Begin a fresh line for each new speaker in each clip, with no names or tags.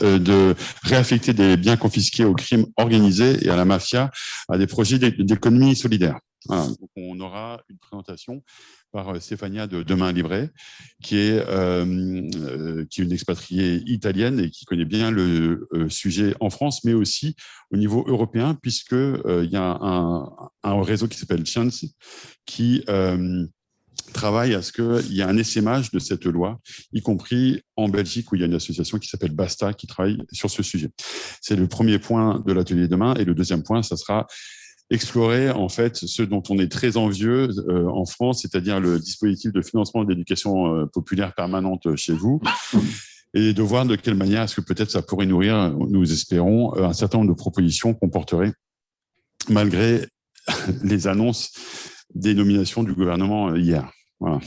de réaffecter des biens confisqués au crime organisé et à la mafia à des projets d'économie solidaire. Voilà. Donc on aura une présentation par Stéphania de Demain Livré, qui est une expatriée italienne et qui connaît bien le sujet en France, mais aussi au niveau européen, puisqu'il y a un réseau qui s'appelle Chance, qui travaille à ce qu'il y ait un essaimage de cette loi, y compris en Belgique, où il y a une association qui s'appelle Basta, qui travaille sur ce sujet. C'est le premier point de l'atelier demain. Et le deuxième point, ça sera explorer en fait ce dont on est très envieux en France, c'est-à-dire le dispositif de financement de l'éducation populaire permanente chez vous, et de voir de quelle manière est-ce que peut-être ça pourrait nourrir, nous espérons, un certain nombre de propositions qu'on porterait malgré les annonces des nominations du gouvernement hier. Voilà.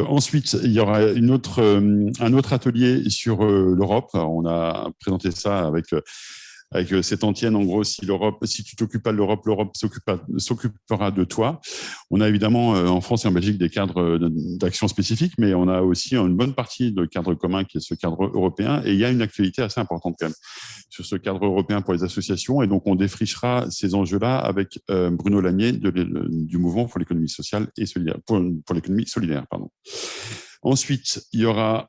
Ensuite, il y aura un autre atelier sur l'Europe. On a présenté ça avec cette antienne, en gros, si tu t'occupes pas de l'Europe, l'Europe s'occupera de toi. On a évidemment en France et en Belgique des cadres d'action spécifiques, mais on a aussi une bonne partie de cadre commun qui est ce cadre européen. Et il y a une actualité assez importante quand même sur ce cadre européen pour les associations. Et donc, on défrichera ces enjeux-là avec Bruno Lanier du Mouvement pour l'économie sociale et solidaire, pour l'économie solidaire, pardon. Ensuite, il y aura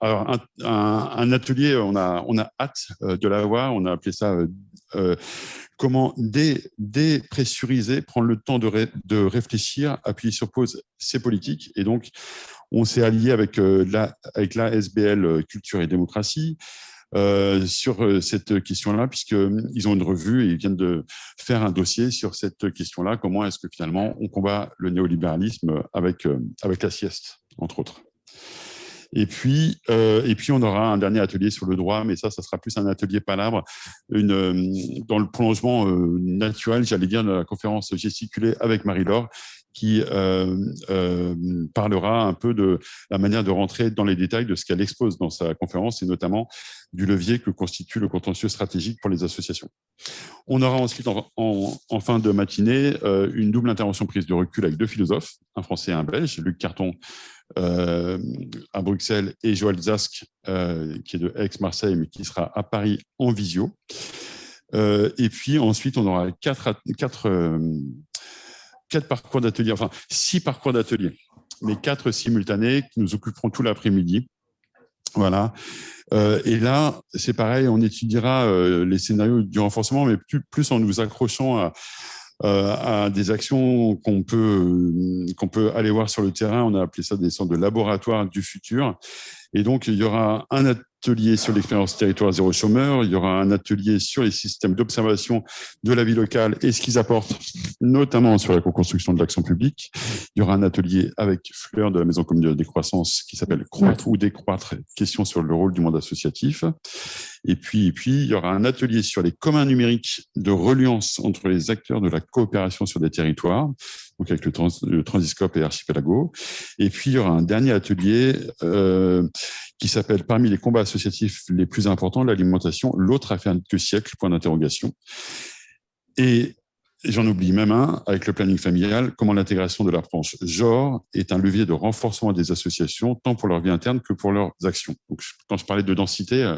un atelier, on a hâte de l'avoir, on a appelé ça comment dépressuriser, prendre le temps de réfléchir, appuyer sur pause, c'est politique. Et donc, on s'est allié avec l'ASBL Culture et Démocratie sur cette question-là, puisqu'ils ont une revue et ils viennent de faire un dossier sur cette question-là, comment est-ce que finalement on combat le néolibéralisme avec la sieste, entre autres. Et puis, on aura un dernier atelier sur le droit, mais ça sera plus un atelier palabre, dans le prolongement naturel, j'allais dire, de la conférence gesticulée avec Marie-Laure, qui parlera un peu de la manière de rentrer dans les détails de ce qu'elle expose dans sa conférence, et notamment du levier que constitue le contentieux stratégique pour les associations. On aura ensuite, en fin de matinée, une double intervention prise de recul avec deux philosophes, un Français et un Belge, Luc Carton, à Bruxelles, et Joël Zask, qui est de Aix-Marseille, mais qui sera à Paris en visio. Et puis ensuite, on aura quatre parcours d'ateliers, enfin 6 parcours d'ateliers, mais 4 simultanés qui nous occuperont tout l'après-midi. Voilà. Et là, c'est pareil, on étudiera les scénarios du renforcement, mais plus en nous accrochant à des actions qu'on peut aller voir sur le terrain. On a appelé ça des sortes de laboratoires du futur. Et donc, il y aura un atelier sur l'expérience territoire zéro chômeur, il y aura un atelier sur les systèmes d'observation de la vie locale et ce qu'ils apportent, notamment sur la co-construction de l'action publique. Il y aura un atelier avec Fleur de la Maison commune de la décroissance qui s'appelle Croître ou décroître, question sur le rôle du monde associatif. Et puis, il y aura un atelier sur les communs numériques de reliance entre les acteurs de la coopération sur des territoires, donc avec le Transiscope et Archipelago. Et puis, il y aura un dernier atelier qui s'appelle « Parmi les combats associatifs les plus importants, l'alimentation, l'autre affaire du siècle, point d'interrogation ». Et j'en oublie même un, avec le planning familial, comment l'intégration de l'approche genre est un levier de renforcement des associations, tant pour leur vie interne que pour leurs actions. Donc, quand je parlais de densité,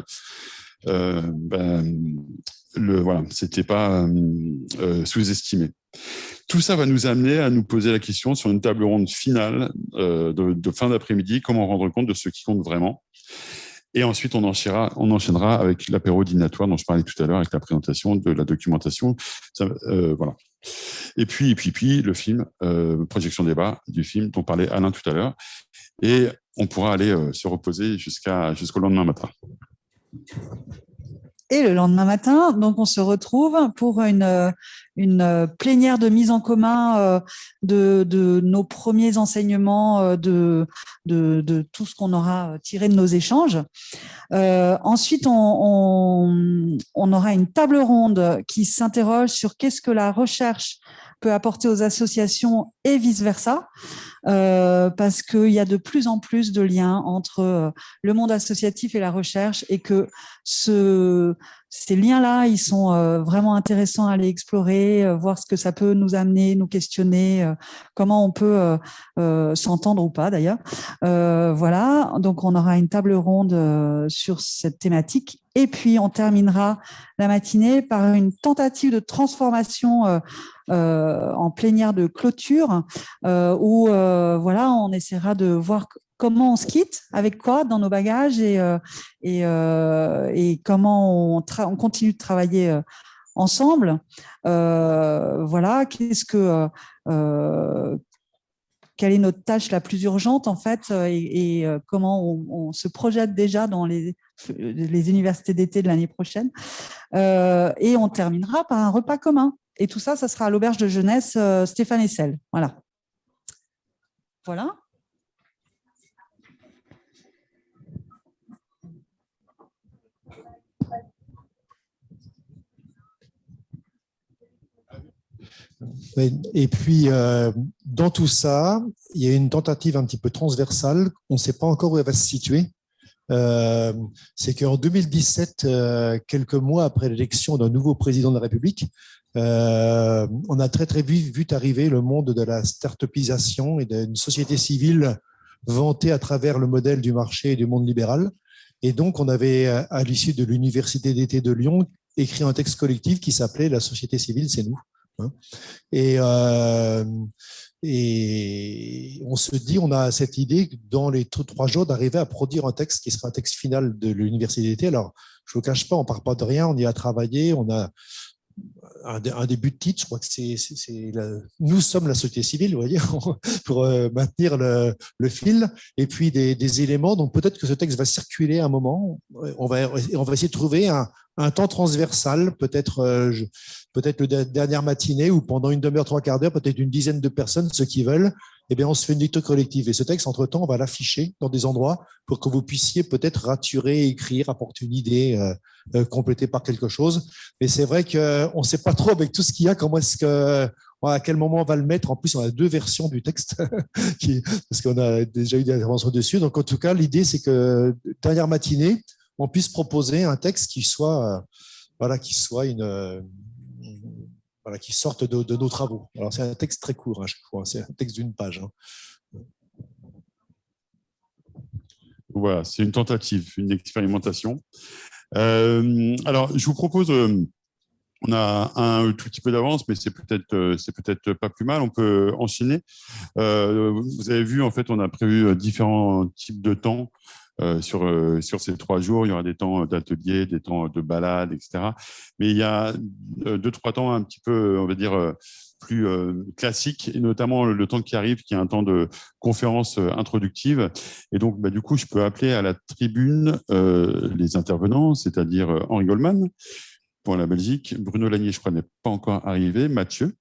voilà, c'était pas sous-estimé. Tout ça va nous amener à nous poser la question sur une table ronde finale de fin d'après-midi, comment rendre compte de ce qui compte vraiment. Et ensuite, on enchaînera avec l'apéro dînatoire dont je parlais tout à l'heure, avec la présentation de la documentation. Voilà. Et puis, le film, projection débat du film dont parlait Alain tout à l'heure. Et on pourra aller se reposer jusqu'au lendemain matin.
Et le lendemain matin, donc on se retrouve pour une plénière de mise en commun de nos premiers enseignements, de tout ce qu'on aura tiré de nos échanges. Ensuite, on aura une table ronde qui s'interroge sur qu'est-ce que la recherche peut apporter aux associations et vice-versa. Parce qu'il y a de plus en plus de liens entre le monde associatif et la recherche et que ces liens-là, ils sont vraiment intéressants à aller explorer, voir ce que ça peut nous amener, nous questionner, comment on peut s'entendre ou pas d'ailleurs. Voilà, donc on aura une table ronde sur cette thématique. Et puis, on terminera la matinée par une tentative de transformation en plénière de clôture où voilà, on essaiera de voir comment on se quitte, avec quoi dans nos bagages et comment on continue de travailler ensemble. Voilà, quelle est notre tâche la plus urgente en fait et comment on se projette déjà dans les universités d'été de l'année prochaine. Et on terminera par un repas commun. Et tout ça, ça sera à l'auberge de jeunesse Stéphane Essel. Voilà. Voilà.
Et puis, dans tout ça, il y a une tentative un petit peu transversale. On ne sait pas encore où elle va se situer. C'est qu'en 2017, quelques mois après l'élection d'un nouveau président de la République, on a très très vite vu arriver le monde de la start-upisation et d'une société civile vantée à travers le modèle du marché et du monde libéral. Et donc, on avait, à l'issue de l'Université d'été de Lyon, écrit un texte collectif qui s'appelait « La société civile, c'est nous ». Et on se dit, on a cette idée dans les 3 jours d'arriver à produire un texte qui sera un texte final de l'université d'été. Alors, je ne vous cache pas, on ne part pas de rien, on y a travaillé, on a un début de titre, je crois que nous sommes la société civile, vous voyez, pour maintenir le fil, et puis des éléments. Donc peut-être que ce texte va circuler à un moment. On va essayer de trouver un temps transversal, peut-être la dernière matinée ou pendant une demi-heure, 3/4 d'heure, peut-être une dizaine de personnes, ceux qui veulent. Eh bien, on se fait une lecture collective. Et ce texte, entre-temps, on va l'afficher dans des endroits pour que vous puissiez peut-être raturer, écrire, apporter une idée, compléter par quelque chose. Mais c'est vrai qu'on ne sait pas trop avec tout ce qu'il y a, à quel moment on va le mettre. En plus, on a 2 versions du texte, parce qu'on a déjà eu des interventions dessus. Donc, en tout cas, l'idée, c'est que dernière matinée, on puisse proposer un texte qui soit, qui sorte de nos travaux. Alors, c'est un texte très court à chaque fois. C'est un texte d'1 page.
Voilà, c'est une tentative, une expérimentation. Alors, je vous propose, on a un tout petit peu d'avance, mais c'est peut-être pas plus mal. On peut enchaîner. Vous avez vu, en fait, on a prévu différents types de temps sur ces 3 jours. Il y aura des temps d'atelier, des temps de balade, etc. Mais il y a 2-3 temps un petit peu, on va dire, plus classiques, et notamment le temps qui arrive, qui est un temps de conférence introductive. Et donc, du coup, je peux appeler à la tribune les intervenants, c'est-à-dire Henri Goldman pour la Belgique, Bruno Lanier, je crois, n'est pas encore arrivé, Mathieu,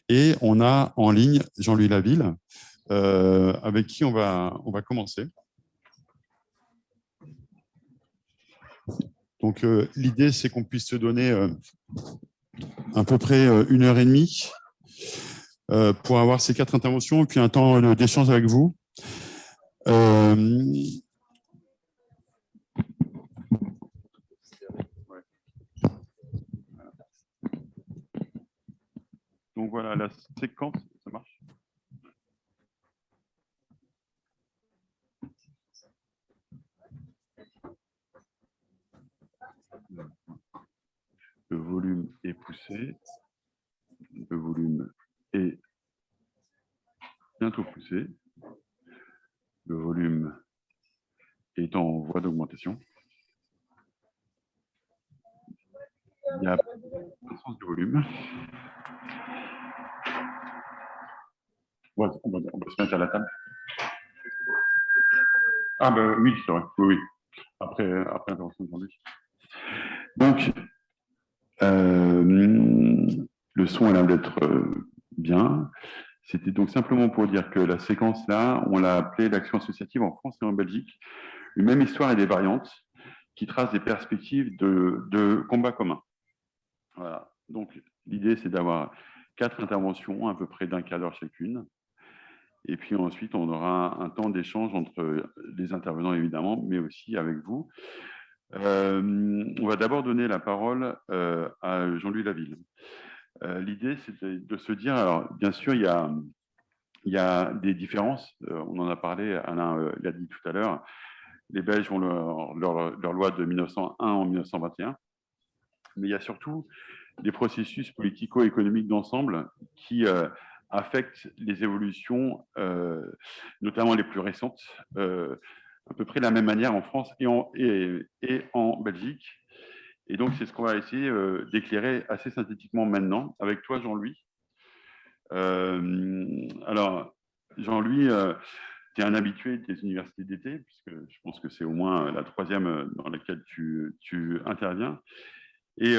et on a en ligne Jean-Louis Laville, avec qui on va commencer. Donc, l'idée, c'est qu'on puisse se donner à peu près 1h30 pour avoir ces 4 interventions, et puis un temps d'échange avec vous. Donc voilà, la séquence, ça marche. Le volume est poussé. Le volume est bientôt poussé. Le volume est en voie d'augmentation. Il y a un sens du volume. Ouais, on va se mettre à la table. Ah ben oui, c'est vrai. Oui, oui. Après l'intervention de Jean-Luc. Donc, le son a l'air d'être bien. C'était donc simplement pour dire que la séquence là, on l'a appelée l'action associative en France et en Belgique. Une même histoire et des variantes qui tracent des perspectives de combat commun. Voilà. Donc, l'idée, c'est d'avoir 4 interventions, à peu près d'1/4 d'heure chacune. Et puis ensuite, on aura un temps d'échange entre les intervenants, évidemment, mais aussi avec vous. On va d'abord donner la parole à Jean-Louis Laville. L'idée, c'est de se dire, alors bien sûr, il y a des différences, on en a parlé, Alain l'a dit tout à l'heure, les Belges ont leur loi de 1901 en 1921, mais il y a surtout des processus politico-économiques d'ensemble qui affectent les évolutions, notamment les plus récentes, à peu près de la même manière en France et en Belgique. Et donc, c'est ce qu'on va essayer d'éclairer assez synthétiquement maintenant avec toi, Jean-Louis. Alors, Jean-Louis, tu es un habitué des universités d'été, puisque je pense que c'est au moins la troisième dans laquelle tu interviens. Et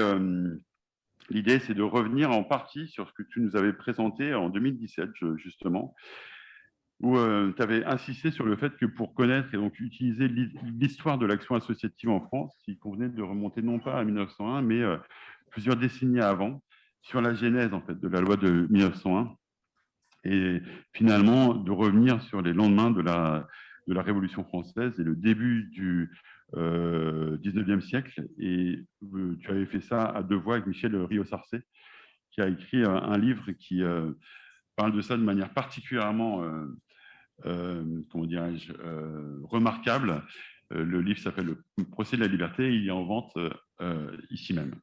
l'idée, c'est de revenir en partie sur ce que tu nous avais présenté en 2017, justement, où tu avais insisté sur le fait que pour connaître et donc utiliser l'histoire de l'action associative en France, il convenait de remonter non pas à 1901, mais plusieurs décennies avant, sur la genèse en fait, de la loi de 1901, et finalement de revenir sur les lendemains de la Révolution française et le début du 19e siècle. Et tu avais fait ça à deux voix avec Michel Riosarcé, qui a écrit un livre qui parle de ça de manière particulièrement comment dirais-je, remarquable. Le livre s'appelle Le procès de la liberté et il est en vente ici même.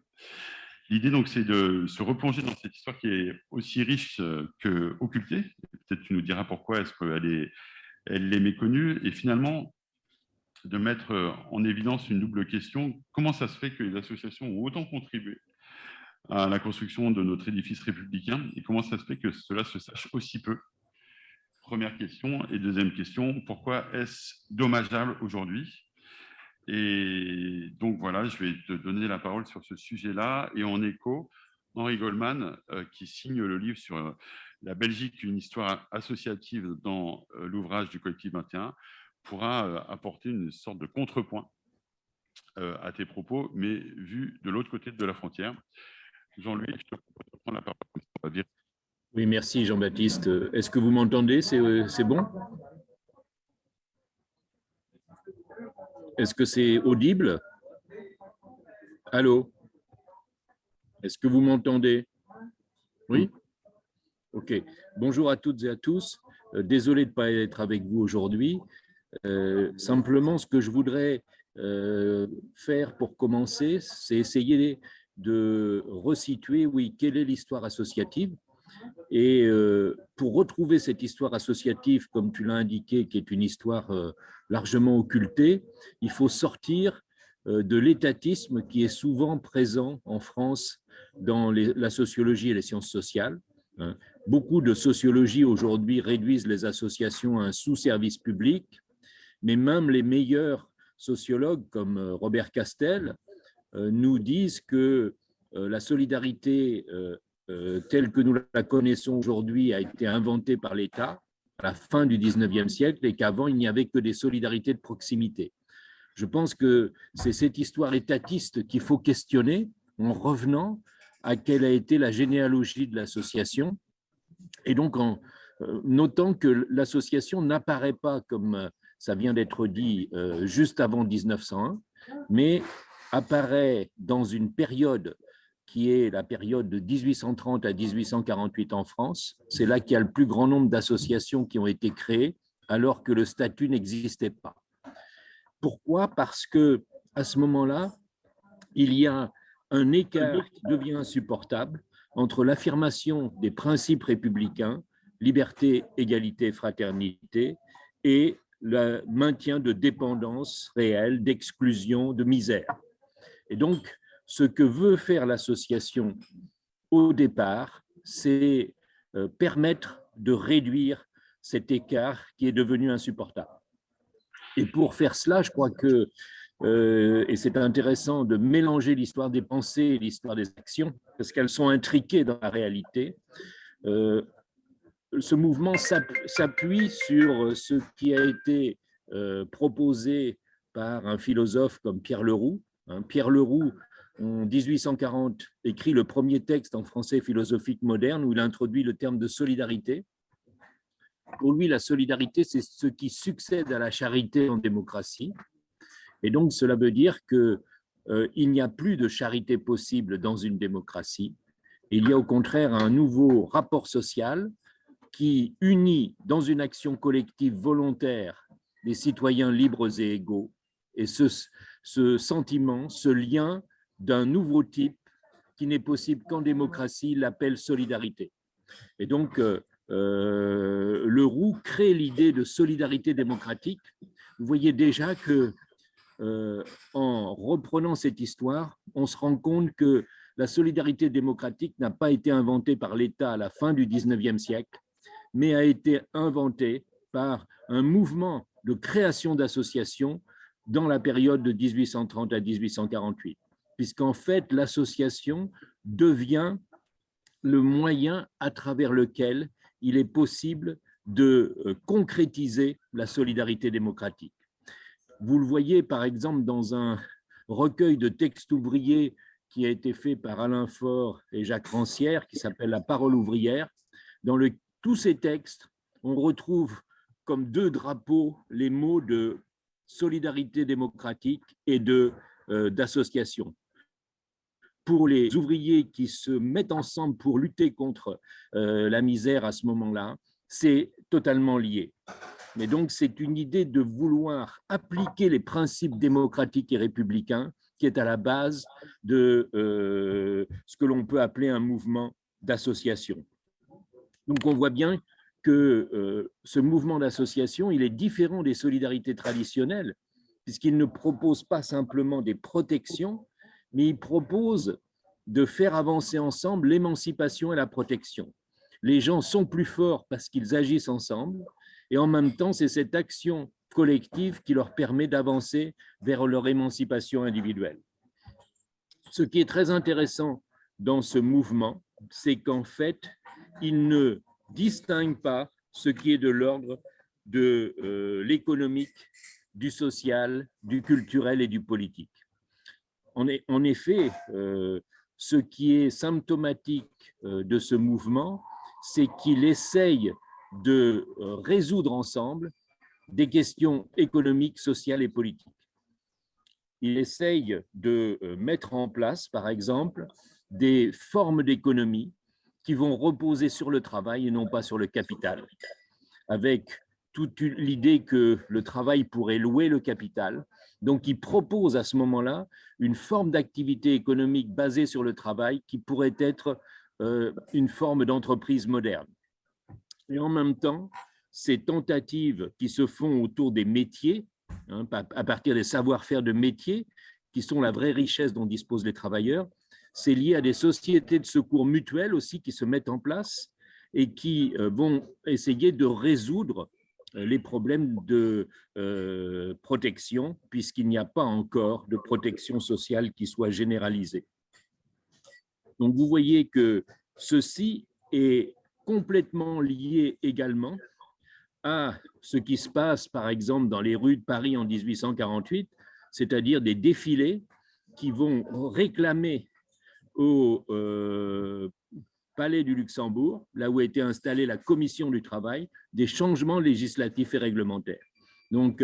L'idée, donc, c'est de se replonger dans cette histoire qui est aussi riche qu'occultée. Peut-être tu nous diras pourquoi est-ce qu'elle est méconnue. Et finalement, de mettre en évidence une double question. Comment ça se fait que les associations ont autant contribué à la construction de notre édifice républicain et comment ça se fait que cela se sache aussi peu? Première question. Et deuxième question, pourquoi est-ce dommageable aujourd'hui? Et donc voilà, je vais te donner la parole sur ce sujet-là. Et en écho, Henri Goldman, qui signe le livre sur la Belgique, une histoire associative dans l'ouvrage du collectif 21, pourra apporter une sorte de contrepoint à tes propos, mais vu de l'autre côté de la frontière. Jean-Louis, je te propose de prendre la parole.
Oui, merci Jean-Baptiste. Est-ce que vous m'entendez? C'est bon? Est-ce que c'est audible? Allô? Est-ce que vous m'entendez? Oui? Ok. Bonjour à toutes et à tous. Désolé de ne pas être avec vous aujourd'hui. Simplement, ce que je voudrais faire pour commencer, c'est essayer de resituer, oui, quelle est l'histoire associative. Et pour retrouver cette histoire associative, comme tu l'as indiqué, qui est une histoire largement occultée, il faut sortir de l'étatisme qui est souvent présent en France dans la sociologie et les sciences sociales. Beaucoup de sociologie aujourd'hui réduisent les associations à un sous-service public, mais même les meilleurs sociologues comme Robert Castel nous disent que la solidarité telle que nous la connaissons aujourd'hui a été inventée par l'État à la fin du 19e siècle et qu'avant, il n'y avait que des solidarités de proximité. Je pense que c'est cette histoire étatiste qu'il faut questionner en revenant à quelle a été la généalogie de l'association et donc en notant que l'association n'apparaît pas, comme ça vient d'être dit, juste avant 1901, mais apparaît dans une période qui est la période de 1830 à 1848 en France. C'est là qu'il y a le plus grand nombre d'associations qui ont été créées alors que le statut n'existait pas. Pourquoi? Parce qu'à ce moment-là, il y a un écart qui devient insupportable entre l'affirmation des principes républicains, liberté, égalité, fraternité, et le maintien de dépendance réelle, d'exclusion, de misère. Et donc, ce que veut faire l'association au départ, c'est permettre de réduire cet écart qui est devenu insupportable. Et pour faire cela, je crois que, et c'est intéressant de mélanger l'histoire des pensées et l'histoire des actions, parce qu'elles sont intriquées dans la réalité, ce mouvement s'appuie sur ce qui a été proposé par un philosophe comme Pierre Leroux. Pierre Leroux, en 1840, écrit le premier texte en français philosophique moderne où il introduit le terme de solidarité. Pour lui, la solidarité, c'est ce qui succède à la charité en démocratie. Et donc, cela veut dire qu'il n'y a plus de charité possible dans une démocratie. Il y a au contraire un nouveau rapport social qui unit dans une action collective volontaire des citoyens libres et égaux. Et ce sentiment, ce lien d'un nouveau type qui n'est possible qu'en démocratie, l'appelle solidarité. Et donc, Leroux crée l'idée de solidarité démocratique. Vous voyez déjà que, en reprenant cette histoire, on se rend compte que la solidarité démocratique n'a pas été inventée par l'État à la fin du 19e siècle, mais a été inventée par un mouvement de création d'associations dans la période de 1830 à 1848, puisqu'en fait, l'association devient le moyen à travers lequel il est possible de concrétiser la solidarité démocratique. Vous le voyez, par exemple, dans un recueil de textes ouvriers qui a été fait par Alain Faure et Jacques Rancière, qui s'appelle « La parole ouvrière ». Dans tous ces textes, on retrouve comme deux drapeaux les mots de solidarité démocratique et d'association. Pour les ouvriers qui se mettent ensemble pour lutter contre la misère à ce moment-là, c'est totalement lié. Mais donc, c'est une idée de vouloir appliquer les principes démocratiques et républicains qui est à la base de ce que l'on peut appeler un mouvement d'association. Donc, on voit bien que ce mouvement d'association, il est différent des solidarités traditionnelles, puisqu'il ne propose pas simplement des protections, mais il propose de faire avancer ensemble l'émancipation et la protection. Les gens sont plus forts parce qu'ils agissent ensemble, et en même temps, c'est cette action collective qui leur permet d'avancer vers leur émancipation individuelle. Ce qui est très intéressant dans ce mouvement, c'est qu'en fait, il ne distingue pas ce qui est de l'ordre de l'économique, du social, du culturel et du politique. En effet, ce qui est symptomatique de ce mouvement, c'est qu'il essaye de résoudre ensemble des questions économiques, sociales et politiques. Il essaye de mettre en place, par exemple, des formes d'économie qui vont reposer sur le travail et non pas sur le capital, avec toute l'idée que le travail pourrait louer le capital. Donc, il propose à ce moment-là une forme d'activité économique basée sur le travail qui pourrait être une forme d'entreprise moderne. Et en même temps, ces tentatives qui se font autour des métiers, à partir des savoir-faire de métiers, qui sont la vraie richesse dont disposent les travailleurs, c'est lié à des sociétés de secours mutuels aussi qui se mettent en place et qui vont essayer de résoudre les problèmes de protection, puisqu'il n'y a pas encore de protection sociale qui soit généralisée. Donc, vous voyez que ceci est complètement lié également à ce qui se passe, par exemple, dans les rues de Paris en 1848, c'est-à-dire des défilés qui vont réclamer au Palais du Luxembourg, là où a été installée la Commission du travail, des changements législatifs et réglementaires. Donc,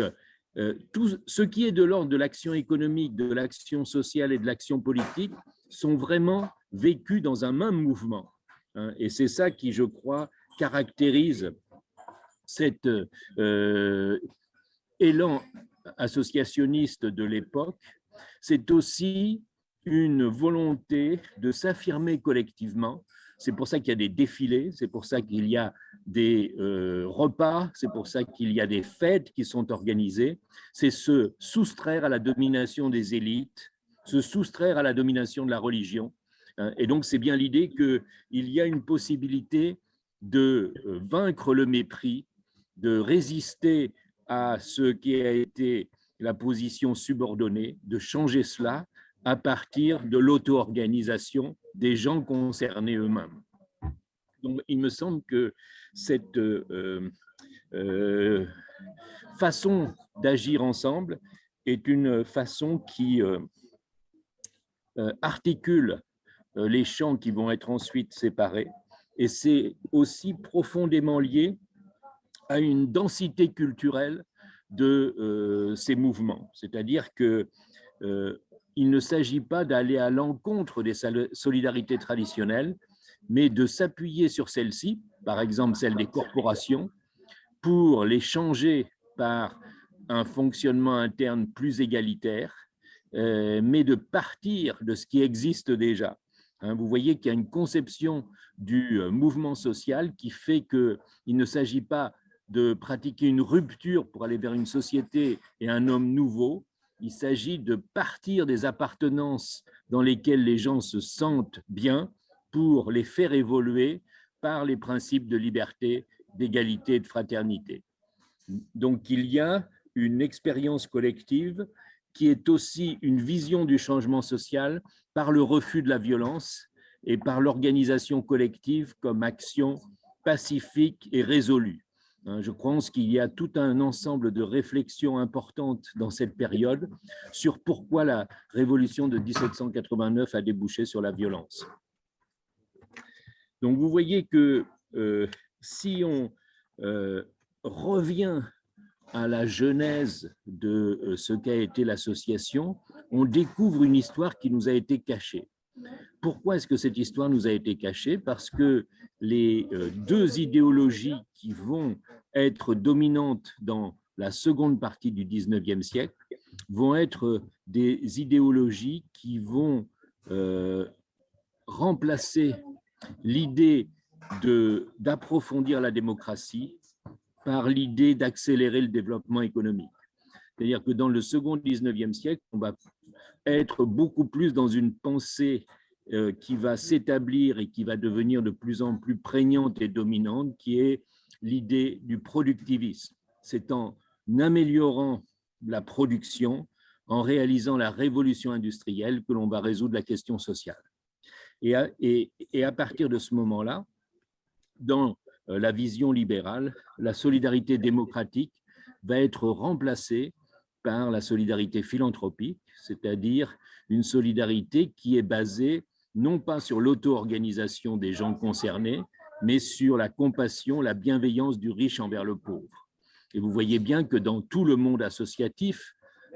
tout ce qui est de l'ordre de l'action économique, de l'action sociale et de l'action politique sont vraiment vécus dans un même mouvement. Et c'est ça qui, je crois, caractérise cet élan associationniste de l'époque. C'est aussi une volonté de s'affirmer collectivement. C'est pour ça qu'il y a des défilés, c'est pour ça qu'il y a des repas, c'est pour ça qu'il y a des fêtes qui sont organisées. C'est se soustraire à la domination des élites, se soustraire à la domination de la religion. Et donc, c'est bien l'idée qu'il y a une possibilité de vaincre le mépris, de résister à ce qui a été la position subordonnée, de changer cela à partir de l'auto-organisation des gens concernés eux-mêmes. Donc, il me semble que cette façon d'agir ensemble est une façon qui articule les champs qui vont être ensuite séparés, et c'est aussi profondément lié à une densité culturelle de ces mouvements. C'est-à-dire que il ne s'agit pas d'aller à l'encontre des solidarités traditionnelles, mais de s'appuyer sur celles-ci, par exemple celles des corporations, pour les changer par un fonctionnement interne plus égalitaire, mais de partir de ce qui existe déjà. Vous voyez qu'il y a une conception du mouvement social qui fait qu'il ne s'agit pas de pratiquer une rupture pour aller vers une société et un homme nouveau. Il s'agit de partir des appartenances dans lesquelles les gens se sentent bien pour les faire évoluer par les principes de liberté, d'égalité et de fraternité. Donc, il y a une expérience collective qui est aussi une vision du changement social par le refus de la violence et par l'organisation collective comme action pacifique et résolue. Je pense qu'il y a tout un ensemble de réflexions importantes dans cette période sur pourquoi la révolution de 1789 a débouché sur la violence. Donc, vous voyez que si on revient à la genèse de ce qu'a été l'association, on découvre une histoire qui nous a été cachée. Pourquoi est-ce que cette histoire nous a été cachée? Parce que les deux idéologies qui vont être dominantes dans la seconde partie du 19e siècle vont être des idéologies qui vont remplacer l'idée d'approfondir la démocratie par l'idée d'accélérer le développement économique. C'est-à-dire que dans le second 19e siècle, on va être beaucoup plus dans une pensée qui va s'établir et qui va devenir de plus en plus prégnante et dominante, qui est l'idée du productivisme. C'est en améliorant la production, en réalisant la révolution industrielle, que l'on va résoudre la question sociale. Et à partir de ce moment-là, dans la vision libérale, la solidarité démocratique va être remplacée par la solidarité philanthropique, c'est-à-dire une solidarité qui est basée non pas sur l'auto-organisation des gens concernés, mais sur la compassion, la bienveillance du riche envers le pauvre. Et vous voyez bien que dans tout le monde associatif,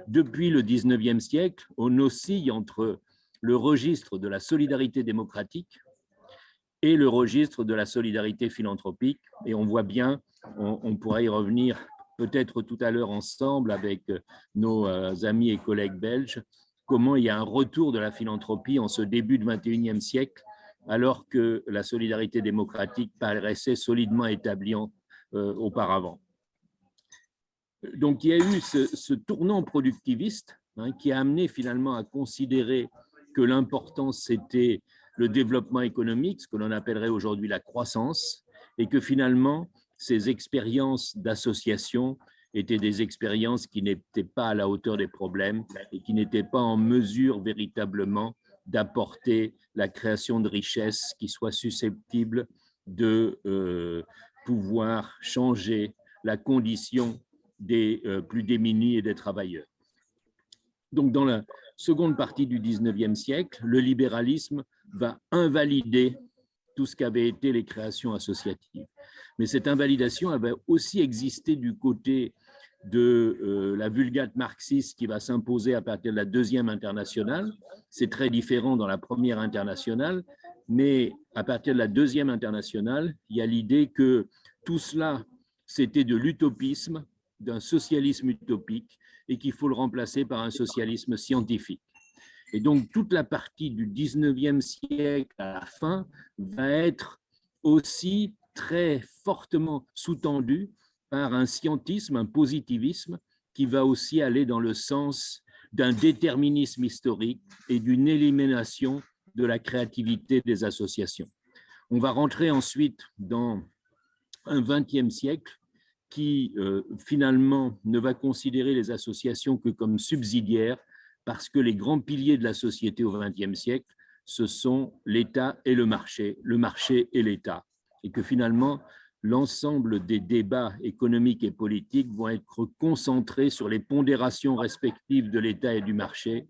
depuis le 19e siècle, on oscille entre le registre de la solidarité démocratique et le registre de la solidarité philanthropique. Et on voit bien, on pourra y revenir peut-être tout à l'heure ensemble avec nos amis et collègues belges, comment il y a un retour de la philanthropie en ce début du 21e siècle, alors que la solidarité démocratique paraissait solidement établie auparavant. Donc, il y a eu ce tournant productiviste qui a amené finalement à considérer que l'important, c'était le développement économique, ce que l'on appellerait aujourd'hui la croissance, et que finalement, ces expériences d'association étaient des expériences qui n'étaient pas à la hauteur des problèmes et qui n'étaient pas en mesure véritablement d'apporter la création de richesses qui soit susceptible de pouvoir changer la condition des plus démunis et des travailleurs. Donc, dans la seconde partie du 19e siècle, le libéralisme va invalider tout ce qu'avaient été les créations associatives. Mais cette invalidation avait aussi existé du côté de la vulgate marxiste qui va s'imposer à partir de la deuxième internationale. C'est très différent dans la première internationale, mais à partir de la deuxième internationale, il y a l'idée que tout cela, c'était de l'utopisme, d'un socialisme utopique, et qu'il faut le remplacer par un socialisme scientifique. Et donc, toute la partie du 19e siècle à la fin va être aussi très fortement sous-tendue par un scientisme, un positivisme qui va aussi aller dans le sens d'un déterminisme historique et d'une élimination de la créativité des associations. On va rentrer ensuite dans un 20e siècle qui finalement ne va considérer les associations que comme subsidiaires, parce que les grands piliers de la société au XXe siècle, ce sont l'État et le marché et l'État. Et que finalement, l'ensemble des débats économiques et politiques vont être concentrés sur les pondérations respectives de l'État et du marché,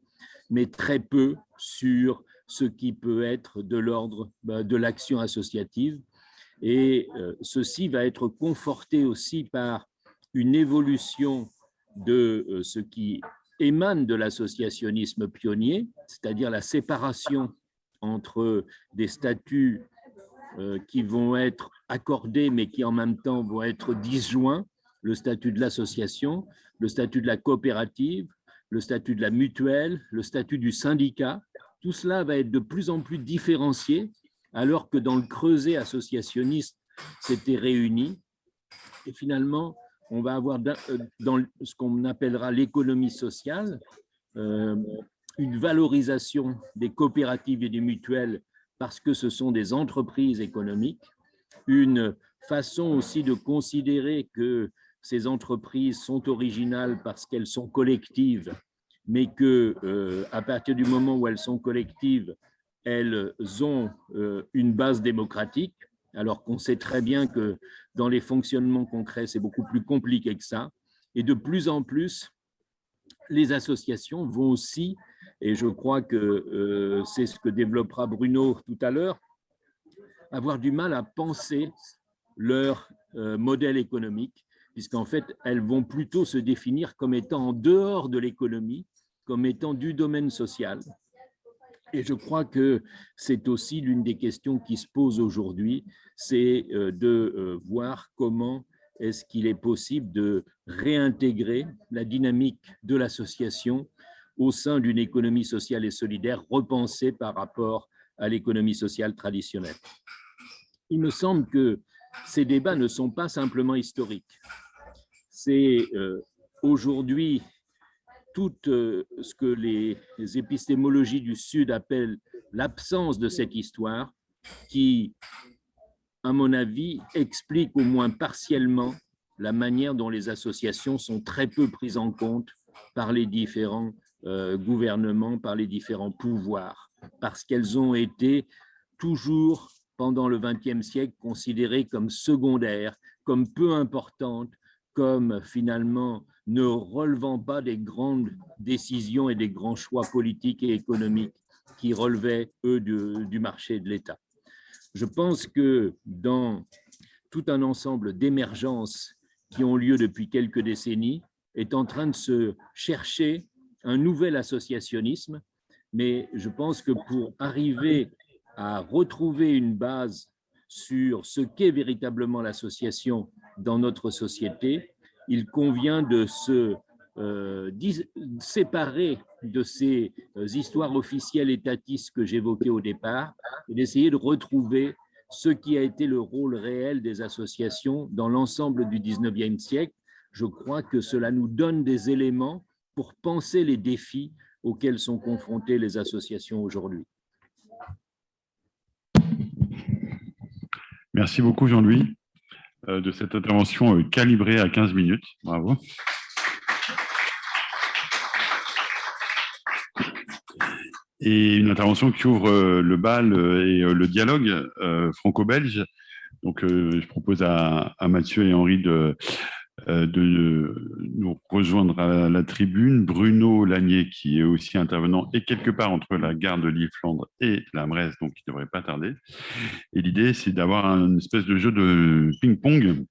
mais très peu sur ce qui peut être de l'ordre de l'action associative. Et ceci va être conforté aussi par une évolution de ce qui émane de l'associationnisme pionnier, c'est-à-dire la séparation entre des statuts qui vont être accordés mais qui en même temps vont être disjoints, le statut de l'association, le statut de la coopérative, le statut de la mutuelle, le statut du syndicat. Tout cela va être de plus en plus différencié, alors que dans le creuset associationniste, c'était réuni. Et finalement, on va avoir dans ce qu'on appellera l'économie sociale, une valorisation des coopératives et des mutuelles parce que ce sont des entreprises économiques, une façon aussi de considérer que ces entreprises sont originales parce qu'elles sont collectives, mais que à partir du moment où elles sont collectives, elles ont une base démocratique, alors qu'on sait très bien que dans les fonctionnements concrets, c'est beaucoup plus compliqué que ça. Et de plus en plus, les associations vont aussi, et je crois que c'est ce que développera Bruno tout à l'heure, avoir du mal à penser leur modèle économique, puisqu'en fait, elles vont plutôt se définir comme étant en dehors de l'économie, comme étant du domaine social. Et je crois que c'est aussi l'une des questions qui se posent aujourd'hui, c'est de voir comment est-ce qu'il est possible de réintégrer la dynamique de l'association au sein d'une économie sociale et solidaire repensée par rapport à l'économie sociale traditionnelle. Il me semble que ces débats ne sont pas simplement historiques. C'est aujourd'hui tout ce que les épistémologies du Sud appellent l'absence de cette histoire qui, à mon avis, explique au moins partiellement la manière dont les associations sont très peu prises en compte par les différents gouvernements, par les différents pouvoirs, parce qu'elles ont été toujours, pendant le XXe siècle, considérées comme secondaires, comme peu importantes, comme finalement ne relevant pas des grandes décisions et des grands choix politiques et économiques qui relevaient, eux, du marché et de l'État. Je pense que dans tout un ensemble d'émergences qui ont lieu depuis quelques décennies, est en train de se chercher un nouvel associationnisme, mais je pense que pour arriver à retrouver une base sur ce qu'est véritablement l'association dans notre société, il convient de se séparer de ces histoires officielles étatistes que j'évoquais au départ et d'essayer de retrouver ce qui a été le rôle réel des associations dans l'ensemble du XIXe siècle. Je crois que cela nous donne des éléments pour penser les défis auxquels sont confrontées les associations aujourd'hui.
Merci beaucoup Jean-Louis de cette intervention calibrée à 15 minutes. Bravo. Et une intervention qui ouvre le bal et le dialogue franco-belge. Donc, je propose à Mathieu et Henri de nous rejoindre à la tribune. Bruno Lanier, qui est aussi intervenant, est quelque part entre la gare de Lille-Flandre et la Bresse, donc il ne devrait pas tarder. Et l'idée, c'est d'avoir une espèce de jeu de ping-pong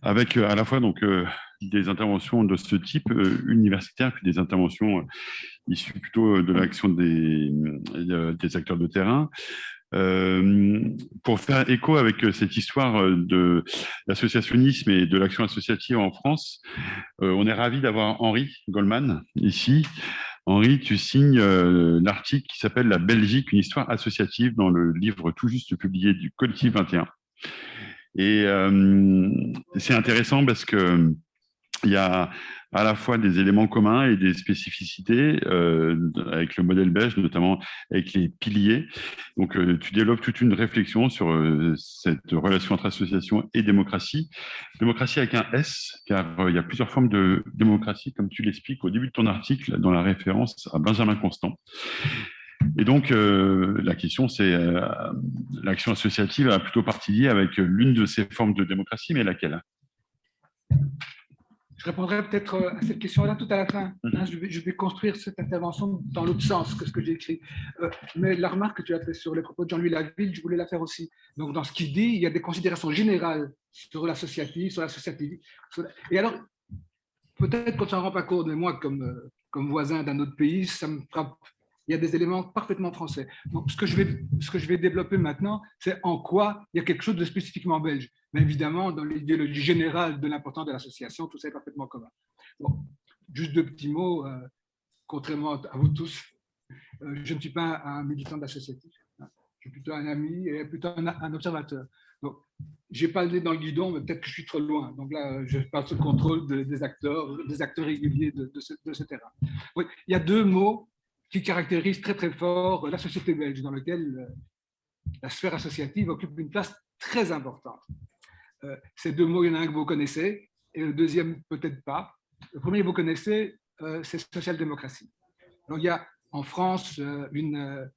avec à la fois donc, des interventions de ce type universitaire, puis des interventions issues plutôt de l'action des acteurs de terrain. Pour faire écho avec cette histoire de l'associationnisme et de l'action associative en France, on est ravi d'avoir Henri Goldman ici. Henri, tu signes l'article qui s'appelle « La Belgique, une histoire associative » dans le livre tout juste publié du Collectif 21. Et c'est intéressant parce que il y a à la fois des éléments communs et des spécificités avec le modèle belge, notamment avec les piliers. Donc, tu développes toute une réflexion sur cette relation entre association et démocratie. Démocratie avec un S, car il y a plusieurs formes de démocratie, comme tu l'expliques au début de ton article, dans la référence à Benjamin Constant. Et donc, la question, c'est l'action associative a plutôt partie liée avec l'une de ces formes de démocratie, mais laquelle ?
Je répondrai peut-être à cette question-là tout à la fin. Hein, je vais construire cette intervention dans l'autre sens que ce que j'ai écrit. Mais la remarque que tu as faite sur les propos de Jean-Louis Lagville, je voulais la faire aussi. Donc, dans ce qu'il dit, il y a des considérations générales sur l'associatif, sur l'associativité. Et alors, peut-être qu'on ne s'en rend pas compte, mais moi, comme voisin d'un autre pays, ça me frappe. Il y a des éléments parfaitement français. Donc, ce que je vais développer maintenant, c'est en quoi il y a quelque chose de spécifiquement belge. Mais évidemment, dans l'idéologie générale de l'importance de l'association, tout ça est parfaitement commun. Bon, juste deux petits mots, contrairement à vous tous, je ne suis pas un militant d'associatif. Je suis plutôt un ami et plutôt un observateur. Donc, je n'ai pas le nez dans le guidon, mais peut-être que je suis trop loin. Donc là, je passe sous le contrôle des acteurs réguliers de ce terrain. Oui, il y a deux mots qui caractérisent très très fort la société belge, dans laquelle la sphère associative occupe une place très importante. Ces deux mots, il y en a un que vous connaissez, et le deuxième peut-être pas. Le premier, vous connaissez, c'est social-démocratie. Donc il y a en France une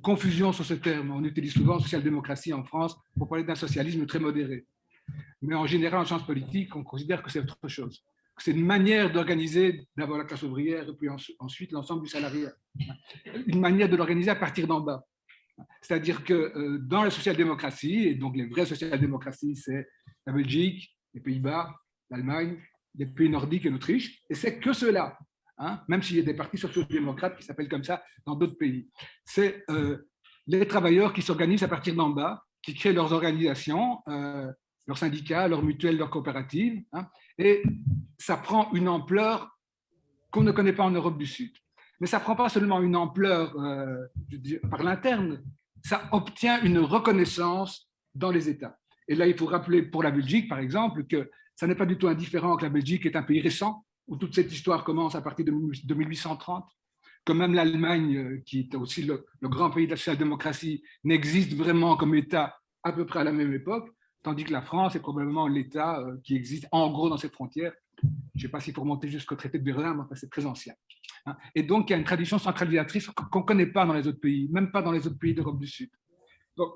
confusion sur ce terme. On utilise souvent social-démocratie en France pour parler d'un socialisme très modéré. Mais en général, en sciences politiques, on considère que c'est autre chose. C'est une manière d'organiser d'abord la classe ouvrière et puis ensuite l'ensemble du salariat. Une manière de l'organiser à partir d'en bas. C'est-à-dire que dans la social-démocratie, et donc les vraies social-démocraties, c'est la Belgique, les Pays-Bas, l'Allemagne, les pays nordiques et l'Autriche, et c'est que cela. Même s'il y a des partis sociaux-démocrates qui s'appellent comme ça dans d'autres pays. C'est les travailleurs qui s'organisent à partir d'en bas, qui créent leurs organisations, leurs syndicats, leurs mutuelles, leurs coopératives, et ça prend une ampleur qu'on ne connaît pas en Europe du Sud. Mais ça ne prend pas seulement une ampleur par l'interne, ça obtient une reconnaissance dans les États. Et là, il faut rappeler pour la Belgique, par exemple, que ça n'est pas du tout indifférent que la Belgique est un pays récent, où toute cette histoire commence à partir de 1830, que même l'Allemagne, qui est aussi le grand pays de la social-démocratie, n'existe vraiment comme État à peu près à la même époque, tandis que la France est probablement l'État qui existe en gros dans ses frontières. Je ne sais pas s'il faut remonter jusqu'au traité de Berlin, mais c'est très ancien. Et donc, il y a une tradition centralisatrice qu'on ne connaît pas dans les autres pays, même pas dans les autres pays d'Europe du Sud. Donc,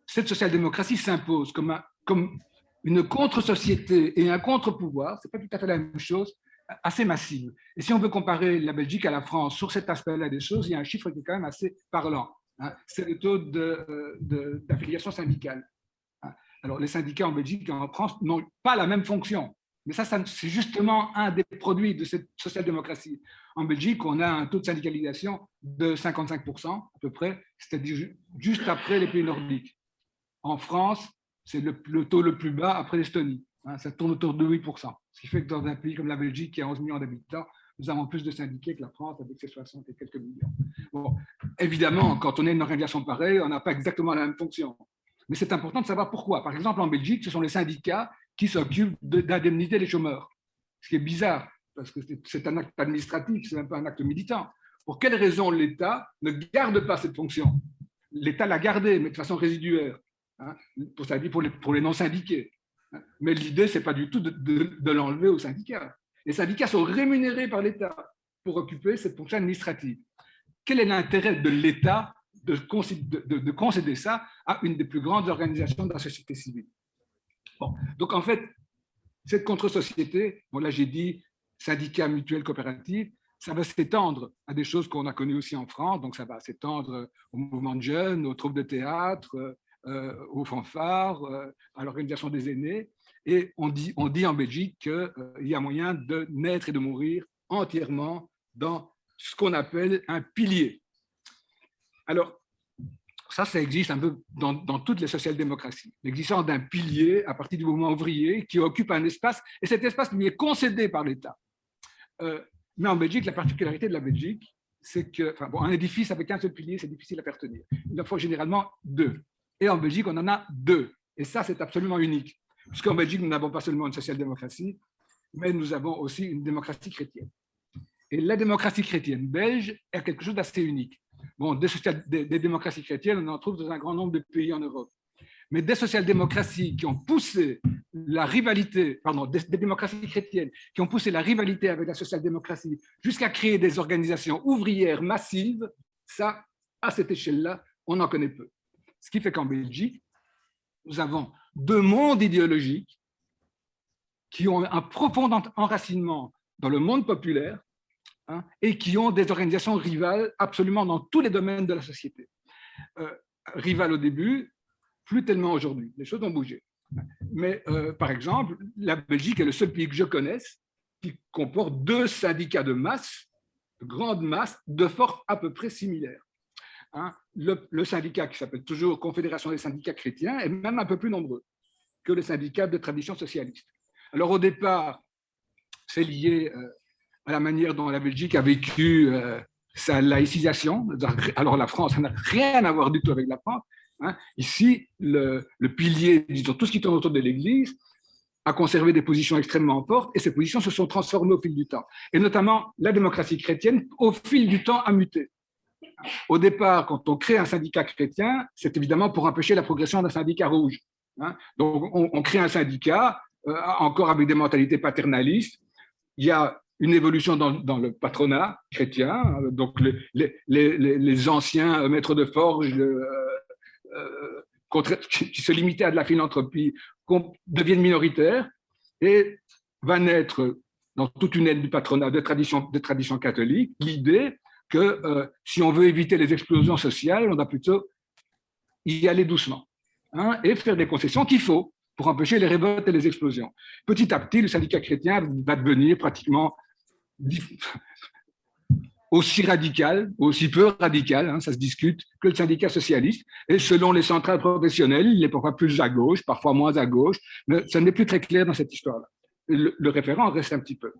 cette social-démocratie s'impose comme une contre-société et un contre-pouvoir, ce n'est pas tout à fait la même chose, assez massive. Et si on veut comparer la Belgique à la France sur cet aspect-là des choses, il y a un chiffre qui est quand même assez parlant. C'est le taux d'affiliation syndicale. Alors, les syndicats en Belgique et en France n'ont pas la même fonction. Mais ça c'est justement un des produits de cette social-démocratie. En Belgique, on a un taux de syndicalisation de 55% à peu près, c'est-à-dire juste après les pays nordiques. En France, c'est le taux le plus bas après l'Estonie. Ça tourne autour de 8%. Ce qui fait que dans un pays comme la Belgique, qui a 11 millions d'habitants, nous avons plus de syndiqués que la France avec ses 60 et quelques millions. Bon, évidemment, quand on est une organisation pareille, on n'a pas exactement la même fonction. Mais c'est important de savoir pourquoi. Par exemple, en Belgique, ce sont les syndicats qui s'occupent d'indemniser les chômeurs. Ce qui est bizarre, parce que c'est un acte administratif, ce n'est même pas un acte militant. Pour quelle raison l'État ne garde pas cette fonction? L'État l'a gardée, mais de façon résiduaire, c'est-à-dire pour les non-syndiqués. Mais l'idée, ce n'est pas du tout de l'enlever aux syndicats. Les syndicats sont rémunérés par l'État pour occuper cette fonction administrative. Quel est l'intérêt de l'État de concéder ça à une des plus grandes organisations de la société civile? Bon, donc en fait, cette contre-société, bon là j'ai dit syndicats, mutuelles, coopératives, ça va s'étendre à des choses qu'on a connues aussi en France, donc ça va s'étendre au mouvement de jeunes, aux troupes de théâtre, aux fanfares, à l'organisation des aînés, et on dit en Belgique qu'il y a moyen de naître et de mourir entièrement dans ce qu'on appelle un pilier. Alors, ça existe un peu dans toutes les social-démocraties. L'existence d'un pilier à partir du mouvement ouvrier qui occupe un espace, et cet espace lui est concédé par l'État. Mais en Belgique, la particularité de la Belgique, c'est un édifice avec un seul pilier, c'est difficile à faire tenir. Il en faut généralement deux. Et en Belgique, on en a deux. Et ça, c'est absolument unique. Puisqu'en Belgique, nous n'avons pas seulement une social-démocratie, mais nous avons aussi une démocratie chrétienne. Et la démocratie chrétienne belge est quelque chose d'assez unique. Bon, des démocraties chrétiennes, on en trouve dans un grand nombre de pays en Europe. Mais des social-démocraties qui ont poussé la rivalité, des démocraties chrétiennes qui ont poussé la rivalité avec la social-démocratie jusqu'à créer des organisations ouvrières massives, ça, à cette échelle-là, on en connaît peu. Ce qui fait qu'en Belgique, nous avons deux mondes idéologiques qui ont un profond enracinement dans le monde populaire, et qui ont des organisations rivales absolument dans tous les domaines de la société. Rivales au début, plus tellement aujourd'hui. Les choses ont bougé. Mais par exemple, la Belgique est le seul pays que je connaisse qui comporte 2 syndicats de masse, de grande masse, de force à peu près similaires. Hein, le syndicat qui s'appelle toujours Confédération des syndicats chrétiens est même un peu plus nombreux que les syndicats de tradition socialiste. Alors au départ, c'est lié à la manière dont la Belgique a vécu sa laïcisation. Alors la France, ça n'a rien à voir du tout avec la France. Hein. Ici, le pilier, disons, tout ce qui tourne autour de l'Église, a conservé des positions extrêmement fortes et ces positions se sont transformées au fil du temps. Et notamment, la démocratie chrétienne, au fil du temps, a muté. Au départ, quand on crée un syndicat chrétien, c'est évidemment pour empêcher la progression d'un syndicat rouge. Hein. Donc, on crée un syndicat, encore avec des mentalités paternalistes. Il y a une évolution dans le patronat chrétien, donc les anciens maîtres de forge qui se limitaient à de la philanthropie deviennent minoritaires et va naître dans toute une aile du patronat de tradition catholique l'idée que si on veut éviter les explosions sociales, on doit plutôt y aller doucement, hein, et faire des concessions qu'il faut pour empêcher les révoltes et les explosions. Petit à petit, le syndicat chrétien va devenir pratiquement aussi radical, aussi peu radical, hein, ça se discute, que le syndicat socialiste. Et selon les centrales professionnelles, il est parfois plus à gauche, parfois moins à gauche, mais ça n'est plus très clair dans cette histoire-là. Le référent reste un petit peu.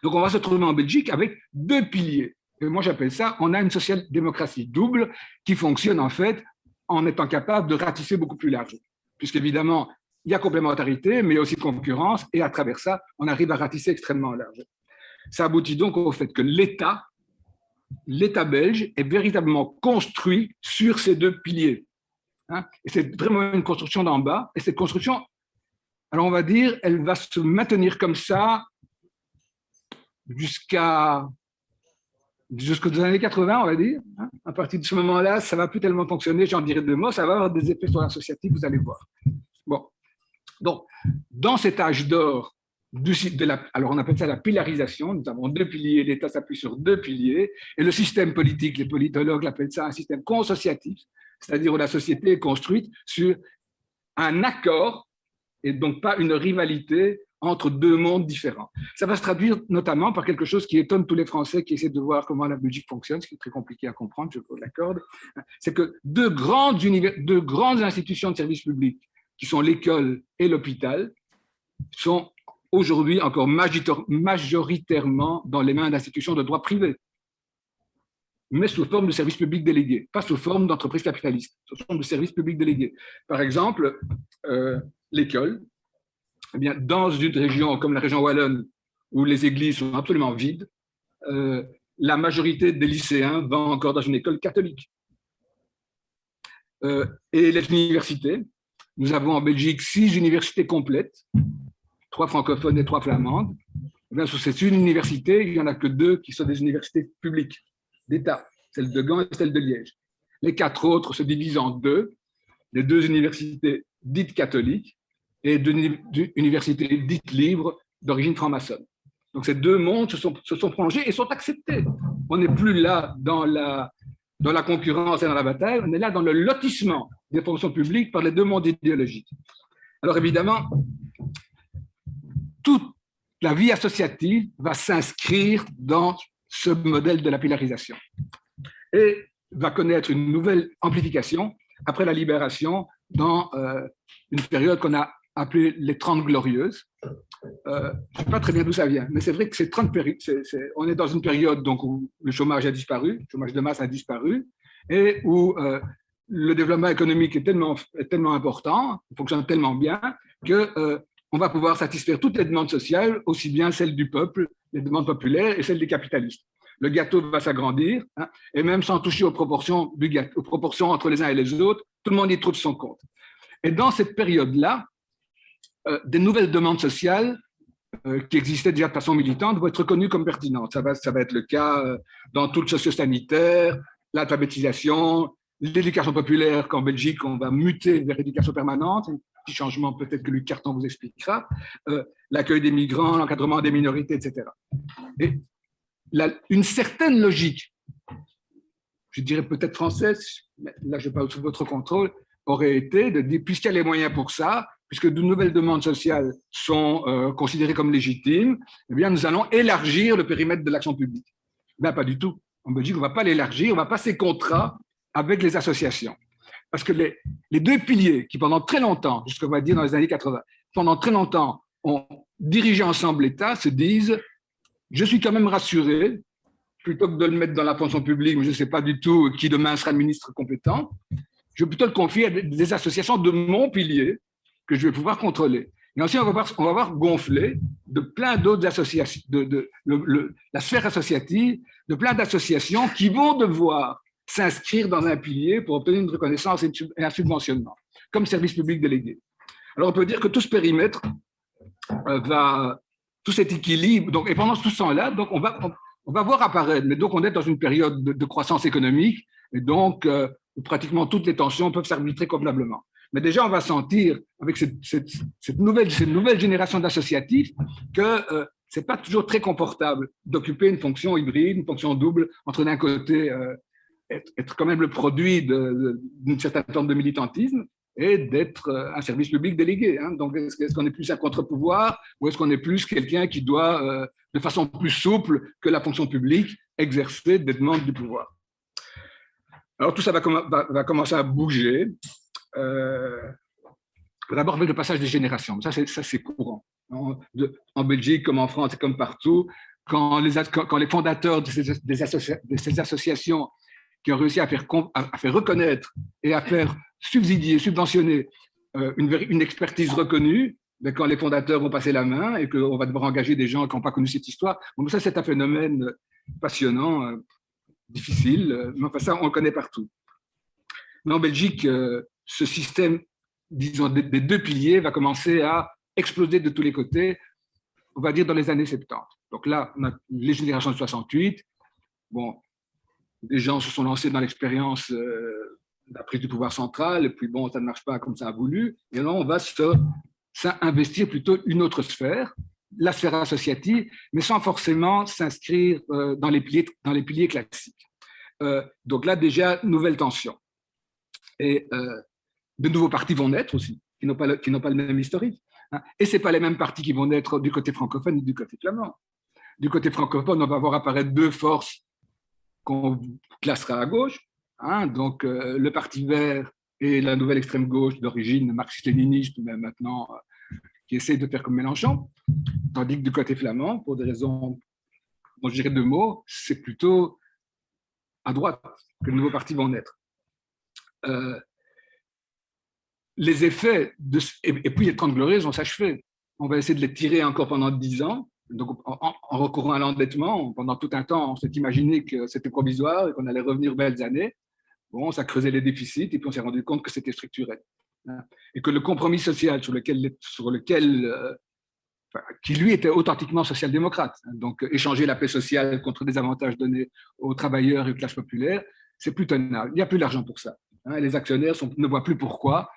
Donc on va se trouver en Belgique avec 2 piliers. Et moi j'appelle ça, on a une social-démocratie double qui fonctionne en fait en étant capable de ratisser beaucoup plus large. Puisqu'évidemment, il y a complémentarité, mais il y a aussi concurrence, et à travers ça, on arrive à ratisser extrêmement large. Ça aboutit donc au fait que l'État belge est véritablement construit sur ces 2 piliers. Hein, et c'est vraiment une construction d'en bas. Et cette construction, alors on va dire, elle va se maintenir comme ça jusqu'aux années 80, on va dire. Hein. À partir de ce moment-là, ça ne va plus tellement fonctionner, j'en dirai 2 mots, ça va avoir des effets sur l'associatif, vous allez voir. Bon. Donc, dans cet âge d'or, alors on appelle ça la pilarisation, nous avons 2 piliers, l'État s'appuie sur 2 piliers, et le système politique, les politologues l'appellent ça un système consociatif, c'est-à-dire où la société est construite sur un accord, et donc pas une rivalité entre 2 mondes différents. Ça va se traduire notamment par quelque chose qui étonne tous les Français qui essaient de voir comment la Belgique fonctionne, ce qui est très compliqué à comprendre, je vous l'accorde, c'est que 2 grandes institutions de service public, qui sont l'école et l'hôpital, sont aujourd'hui encore majoritairement dans les mains d'institutions de droit privé, mais sous forme de services publics délégués, pas sous forme d'entreprises capitalistes, sous forme de services publics délégués. Par exemple, l'école, eh bien, dans une région comme la région wallonne, où les églises sont absolument vides, la majorité des lycéens vont encore dans une école catholique. Et les universités, nous avons en Belgique 6 universités complètes, 3 francophones et 3 flamandes. Et bien, sur ces 1 université, il n'y en a que 2 qui sont des universités publiques d'État, celle de Gand et celle de Liège. Les 4 autres se divisent en 2, les 2 universités dites catholiques et 2 universités dites libres d'origine franc-maçonne. Donc ces 2 mondes se sont prolongés et sont acceptés. On n'est plus là dans la concurrence et dans la bataille, on est là dans le lotissement des fonctions publiques par les 2 mondes idéologiques. Alors évidemment, toute la vie associative va s'inscrire dans ce modèle de la pilarisation et va connaître une nouvelle amplification après la libération dans une période qu'on a appelée les 30 glorieuses. Je ne sais pas très bien d'où ça vient, mais c'est vrai que ces 30 périodes, on est dans une période donc, où le chômage a disparu, le chômage de masse a disparu, et où le développement économique est tellement important, fonctionne tellement bien, que on va pouvoir satisfaire toutes les demandes sociales, aussi bien celles du peuple, les demandes populaires et celles des capitalistes. Le gâteau va s'agrandir, hein, et même sans toucher aux proportions du gâteau, aux proportions entre les uns et les autres, tout le monde y trouve son compte. Et dans cette période-là, des nouvelles demandes sociales qui existaient déjà de façon militante vont être reconnues comme pertinentes. Ça va être le cas dans tout le socio-sanitaire, l'alphabétisation, l'éducation populaire, qu'en Belgique, on va muter vers l'éducation permanente, un petit changement peut-être que Luc Carton vous expliquera, l'accueil des migrants, l'encadrement des minorités, etc. Et une certaine logique, je dirais peut-être française, mais là je ne vais pas sous votre contrôle, aurait été de dire, puisqu'il y a les moyens pour ça, puisque de nouvelles demandes sociales sont considérées comme légitimes, eh bien, nous allons élargir le périmètre de l'action publique. Ben, pas du tout. En Belgique, on ne va pas l'élargir, on va passer contrat avec les associations. Parce que les deux piliers qui, pendant très longtemps, jusqu'à on va dire dans les années 80, pendant très longtemps, ont dirigé ensemble l'État, se disent « je suis quand même rassuré », plutôt que de le mettre dans la fonction publique, mais je ne sais pas du tout qui demain sera le ministre compétent, je vais plutôt le confier à des associations de mon pilier que je vais pouvoir contrôler. Et ensuite, on va voir gonfler de plein d'autres associations, la sphère associative, de plein d'associations qui vont devoir s'inscrire dans un pilier pour obtenir une reconnaissance et un subventionnement, comme service public délégué. Alors, on peut dire que tout ce périmètre tout cet équilibre, donc, et pendant tout ce temps-là, donc on va voir apparaître, mais donc on est dans une période de croissance économique, et donc pratiquement toutes les tensions peuvent s'arbitrer convenablement. Mais déjà, on va sentir, avec cette nouvelle génération d'associatifs, que ce n'est pas toujours très confortable d'occuper une fonction hybride, une fonction double, entre d'un côté être quand même le produit d'une certaine forme de militantisme et d'être un service public délégué. Hein. Donc, est-ce qu'on est plus un contre-pouvoir ou est-ce qu'on est plus quelqu'un qui doit, de façon plus souple que la fonction publique, exercer des demandes du pouvoir? Alors, tout ça va commencer à bouger. D'abord avec le passage des générations. Ça, c'est courant. En Belgique, comme en France et comme partout, quand les fondateurs de ces associations qui ont réussi à faire reconnaître et à faire subsidier, subventionner une expertise reconnue, mais quand les fondateurs vont passer la main et qu'on va devoir engager des gens qui n'ont pas connu cette histoire, bon, ça c'est un phénomène passionnant, difficile, mais enfin ça on le connaît partout. Mais en Belgique, ce système, disons, des deux piliers va commencer à exploser de tous les côtés, on va dire dans les années 70. Donc là, on a les générations de 68, bon, des gens se sont lancés dans l'expérience de la prise du pouvoir central, et puis bon, ça ne marche pas comme ça a voulu, et là, on va investir plutôt une autre sphère, la sphère associative, mais sans forcément s'inscrire dans les piliers classiques. Donc là, déjà, nouvelle tension. Et de nouveaux partis vont naître aussi, qui n'ont pas le même historique. Hein. Et ce n'est pas les mêmes partis qui vont naître du côté francophone et du côté flamand. Du côté francophone, on va voir apparaître deux forces qu'on classera à gauche. Hein, donc, le Parti vert et la nouvelle extrême gauche d'origine marxiste-léniniste, mais maintenant qui essaie de faire comme Mélenchon. Tandis que du côté flamand, pour des raisons, bon, je dirais deux mots, c'est plutôt à droite que de nouveaux partis vont naître. Les effets et puis les 30 glorieuses vont s'achever. On va essayer de les tirer encore pendant 10 ans. Donc, en recourant à l'endettement, pendant tout un temps, on s'est imaginé que c'était provisoire et qu'on allait revenir aux belles années. Bon, ça creusait les déficits et puis on s'est rendu compte que c'était structurel. Et que le compromis social qui lui était authentiquement social-démocrate, donc échanger la paix sociale contre des avantages donnés aux travailleurs et aux classes populaires, c'est plus tenable. Il n'y a plus d'argent pour ça. Les actionnaires ne voient plus pourquoi.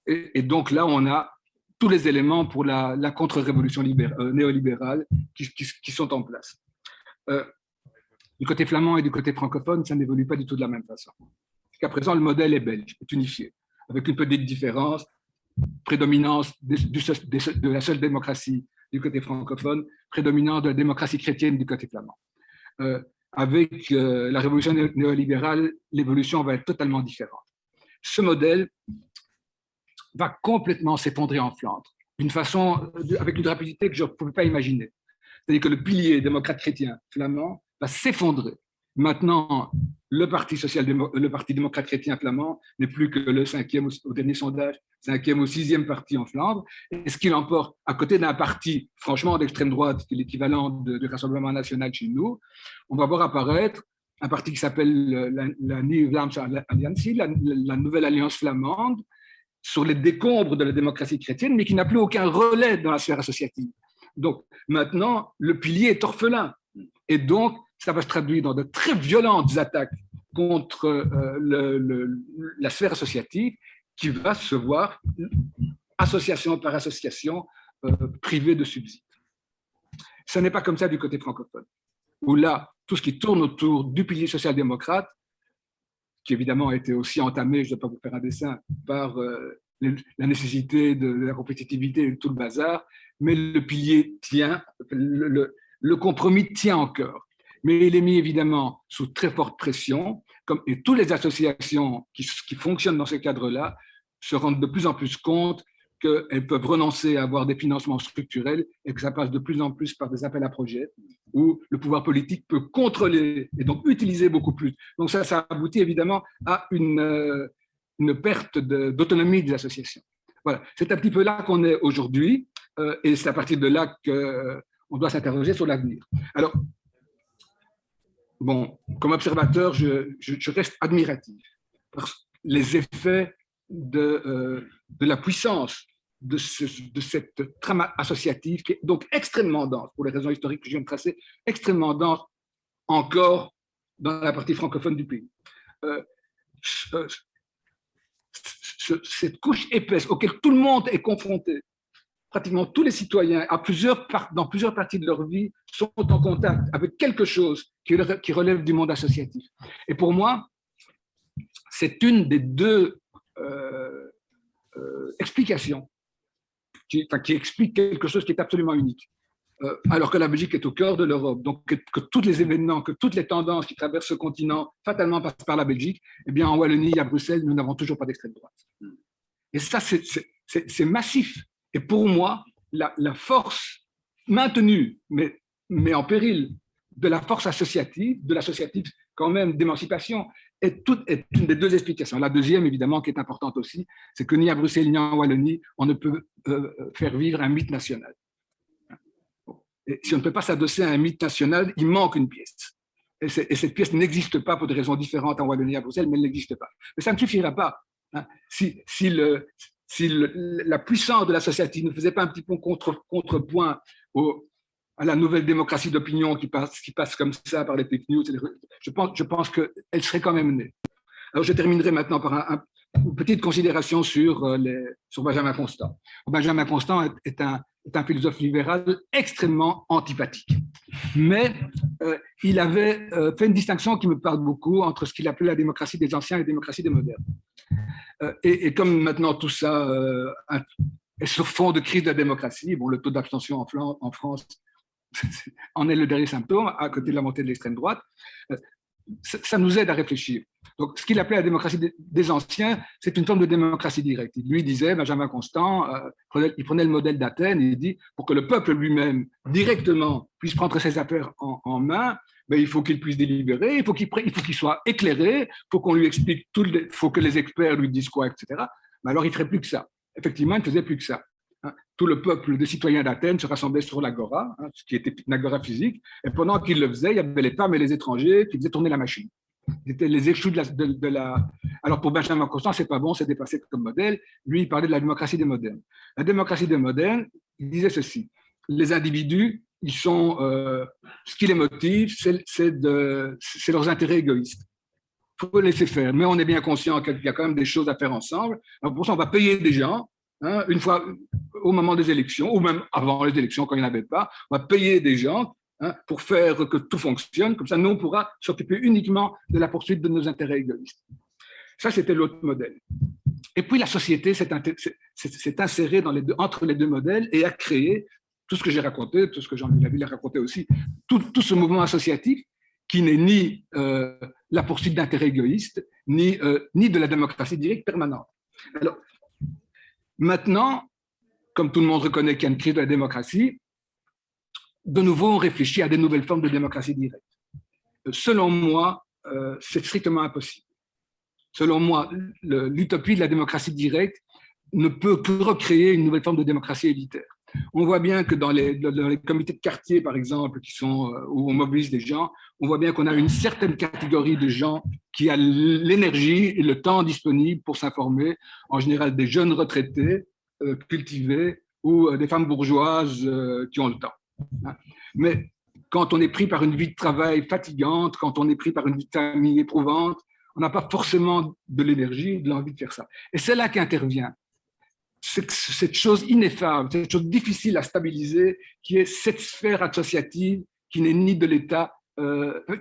Et donc là, on a tous les éléments pour la contre-révolution néolibérale qui sont en place. Du côté flamand et du côté francophone, ça n'évolue pas du tout de la même façon. Jusqu'à présent, le modèle est belge, est unifié, avec une petite différence, prédominance de la seule démocratie du côté francophone, prédominance de la démocratie chrétienne du côté flamand. Avec la révolution néolibérale, l'évolution va être totalement différente. Ce modèle va complètement s'effondrer en Flandre, avec une rapidité que je ne pouvais pas imaginer. C'est-à-dire que le pilier démocrate-chrétien flamand va s'effondrer. Maintenant, le Parti démocrate-chrétien flamand n'est plus que le 5e au dernier sondage, 5e ou 6e parti en Flandre. Et ce qu'il emporte, à côté d'un parti franchement d'extrême droite, qui est l'équivalent du Rassemblement national chez nous, on va voir apparaître un parti qui s'appelle la Nieuwe Vlaamse Alliantie, la Nouvelle Alliance flamande, sur les décombres de la démocratie chrétienne, mais qui n'a plus aucun relais dans la sphère associative. Donc maintenant, le pilier est orphelin. Et donc, ça va se traduire dans de très violentes attaques contre la sphère associative qui va se voir, association par association, privée de subsides. Ce n'est pas comme ça du côté francophone, où là, tout ce qui tourne autour du pilier social-démocrate, qui évidemment a été aussi entamé, je ne vais pas vous faire un dessin, par la nécessité de la compétitivité et tout le bazar, mais le pilier tient, le compromis tient encore. Mais il est mis évidemment sous très forte pression, et toutes les associations qui fonctionnent dans ce cadre-là se rendent de plus en plus compte qu'elles peuvent renoncer à avoir des financements structurels et que ça passe de plus en plus par des appels à projets où le pouvoir politique peut contrôler et donc utiliser beaucoup plus. Donc ça aboutit évidemment à une perte d'autonomie des associations. Voilà, c'est un petit peu là qu'on est aujourd'hui et c'est à partir de là qu'on doit s'interroger sur l'avenir. Alors, bon, comme observateur, je reste admiratif par les effets de la puissance de cette trame associative qui est donc extrêmement dense, pour les raisons historiques que je viens de tracer, extrêmement dense encore dans la partie francophone du pays. Cette couche épaisse auquel tout le monde est confronté, pratiquement tous les citoyens, dans plusieurs parties de leur vie, sont en contact avec quelque chose qui relève du monde associatif. Et pour moi, c'est une des deux explications qui explique quelque chose qui est absolument unique. Alors que la Belgique est au cœur de l'Europe, donc que tous les événements, que toutes les tendances qui traversent ce continent fatalement passent par la Belgique, eh bien en Wallonie et à Bruxelles, nous n'avons toujours pas d'extrême droite. Et ça, c'est massif. Et pour moi, la force maintenue, mais en péril, de la force associative, de l'associative quand même d'émancipation, est une des deux explications. La deuxième, évidemment, qui est importante aussi, c'est que ni à Bruxelles ni en Wallonie, on ne peut faire vivre un mythe national. Et si on ne peut pas s'adosser à un mythe national, il manque une pièce. Et cette pièce n'existe pas pour des raisons différentes en Wallonie et à Bruxelles, mais elle n'existe pas. Mais ça ne suffira pas. Hein. Si la puissance de l'associative ne faisait pas un petit peu contrepoint à la nouvelle démocratie d'opinion qui passe comme ça par les fake news, je pense qu'elle serait quand même née. Alors je terminerai maintenant par une petite considération sur Benjamin Constant. Benjamin Constant est un philosophe libéral extrêmement antipathique. Mais il avait fait une distinction qui me parle beaucoup entre ce qu'il appelait la démocratie des anciens et la démocratie des modernes. Et comme maintenant tout ça est sur fond de crise de la démocratie, bon, le taux d'abstention en France en est le dernier symptôme, à côté de la montée de l'extrême droite, ça nous aide à réfléchir. Donc, ce qu'il appelait la démocratie des anciens, c'est une forme de démocratie directe. Lui disait, Benjamin Constant, il prenait le modèle d'Athènes et il dit, pour que le peuple lui-même, directement, puisse prendre ses affaires en main, ben, il faut qu'il puisse délibérer, il faut qu'il soit éclairé, il faut qu'on lui explique il faut que les experts lui disent quoi, etc. Mais alors, il ne ferait plus que ça. Effectivement, il ne faisait plus que ça. Tout le peuple des citoyens d'Athènes se rassemblait sur l'agora, ce qui était une agora physique, et pendant qu'il le faisait, il y avait les femmes et les étrangers qui faisaient tourner la machine. C'était les échous de la... Alors pour Benjamin Constant, c'est pas bon, c'est dépassé comme modèle. Lui, il parlait de la démocratie des modernes. La démocratie des modernes, il disait ceci, les individus, ils sont... ce qui les motive, c'est leurs intérêts égoïstes. Il faut les laisser faire, mais on est bien conscient qu'il y a quand même des choses à faire ensemble. Alors pour ça, on va payer des gens, une fois au moment des élections, ou même avant les élections, quand il n'y en avait pas, on va payer des gens pour faire que tout fonctionne. Comme ça, nous, on pourra s'occuper uniquement de la poursuite de nos intérêts égoïstes. Ça, c'était l'autre modèle. Et puis, la société s'est insérée entre les deux modèles et a créé tout ce que j'ai raconté, tout ce que Jean-Louis Laville a raconté aussi, tout ce mouvement associatif qui n'est ni la poursuite d'intérêts égoïstes, ni de la démocratie directe permanente. Alors, maintenant, comme tout le monde reconnaît qu'il y a une crise de la démocratie, de nouveau, on réfléchit à des nouvelles formes de démocratie directe. Selon moi, c'est strictement impossible. Selon moi, l'utopie de la démocratie directe ne peut que recréer une nouvelle forme de démocratie élitaire. On voit bien que dans les comités de quartier, par exemple, où on mobilise des gens, on voit bien qu'on a une certaine catégorie de gens qui a l'énergie et le temps disponible pour s'informer, en général des jeunes retraités, cultivés, ou des femmes bourgeoises qui ont le temps. Mais quand on est pris par une vie de travail fatigante, quand on est pris par une vie de famille éprouvante, on n'a pas forcément de l'énergie, de l'envie de faire ça. Et c'est là qu'intervient cette chose ineffable, cette chose difficile à stabiliser, qui est cette sphère associative qui n'est ni de l'État,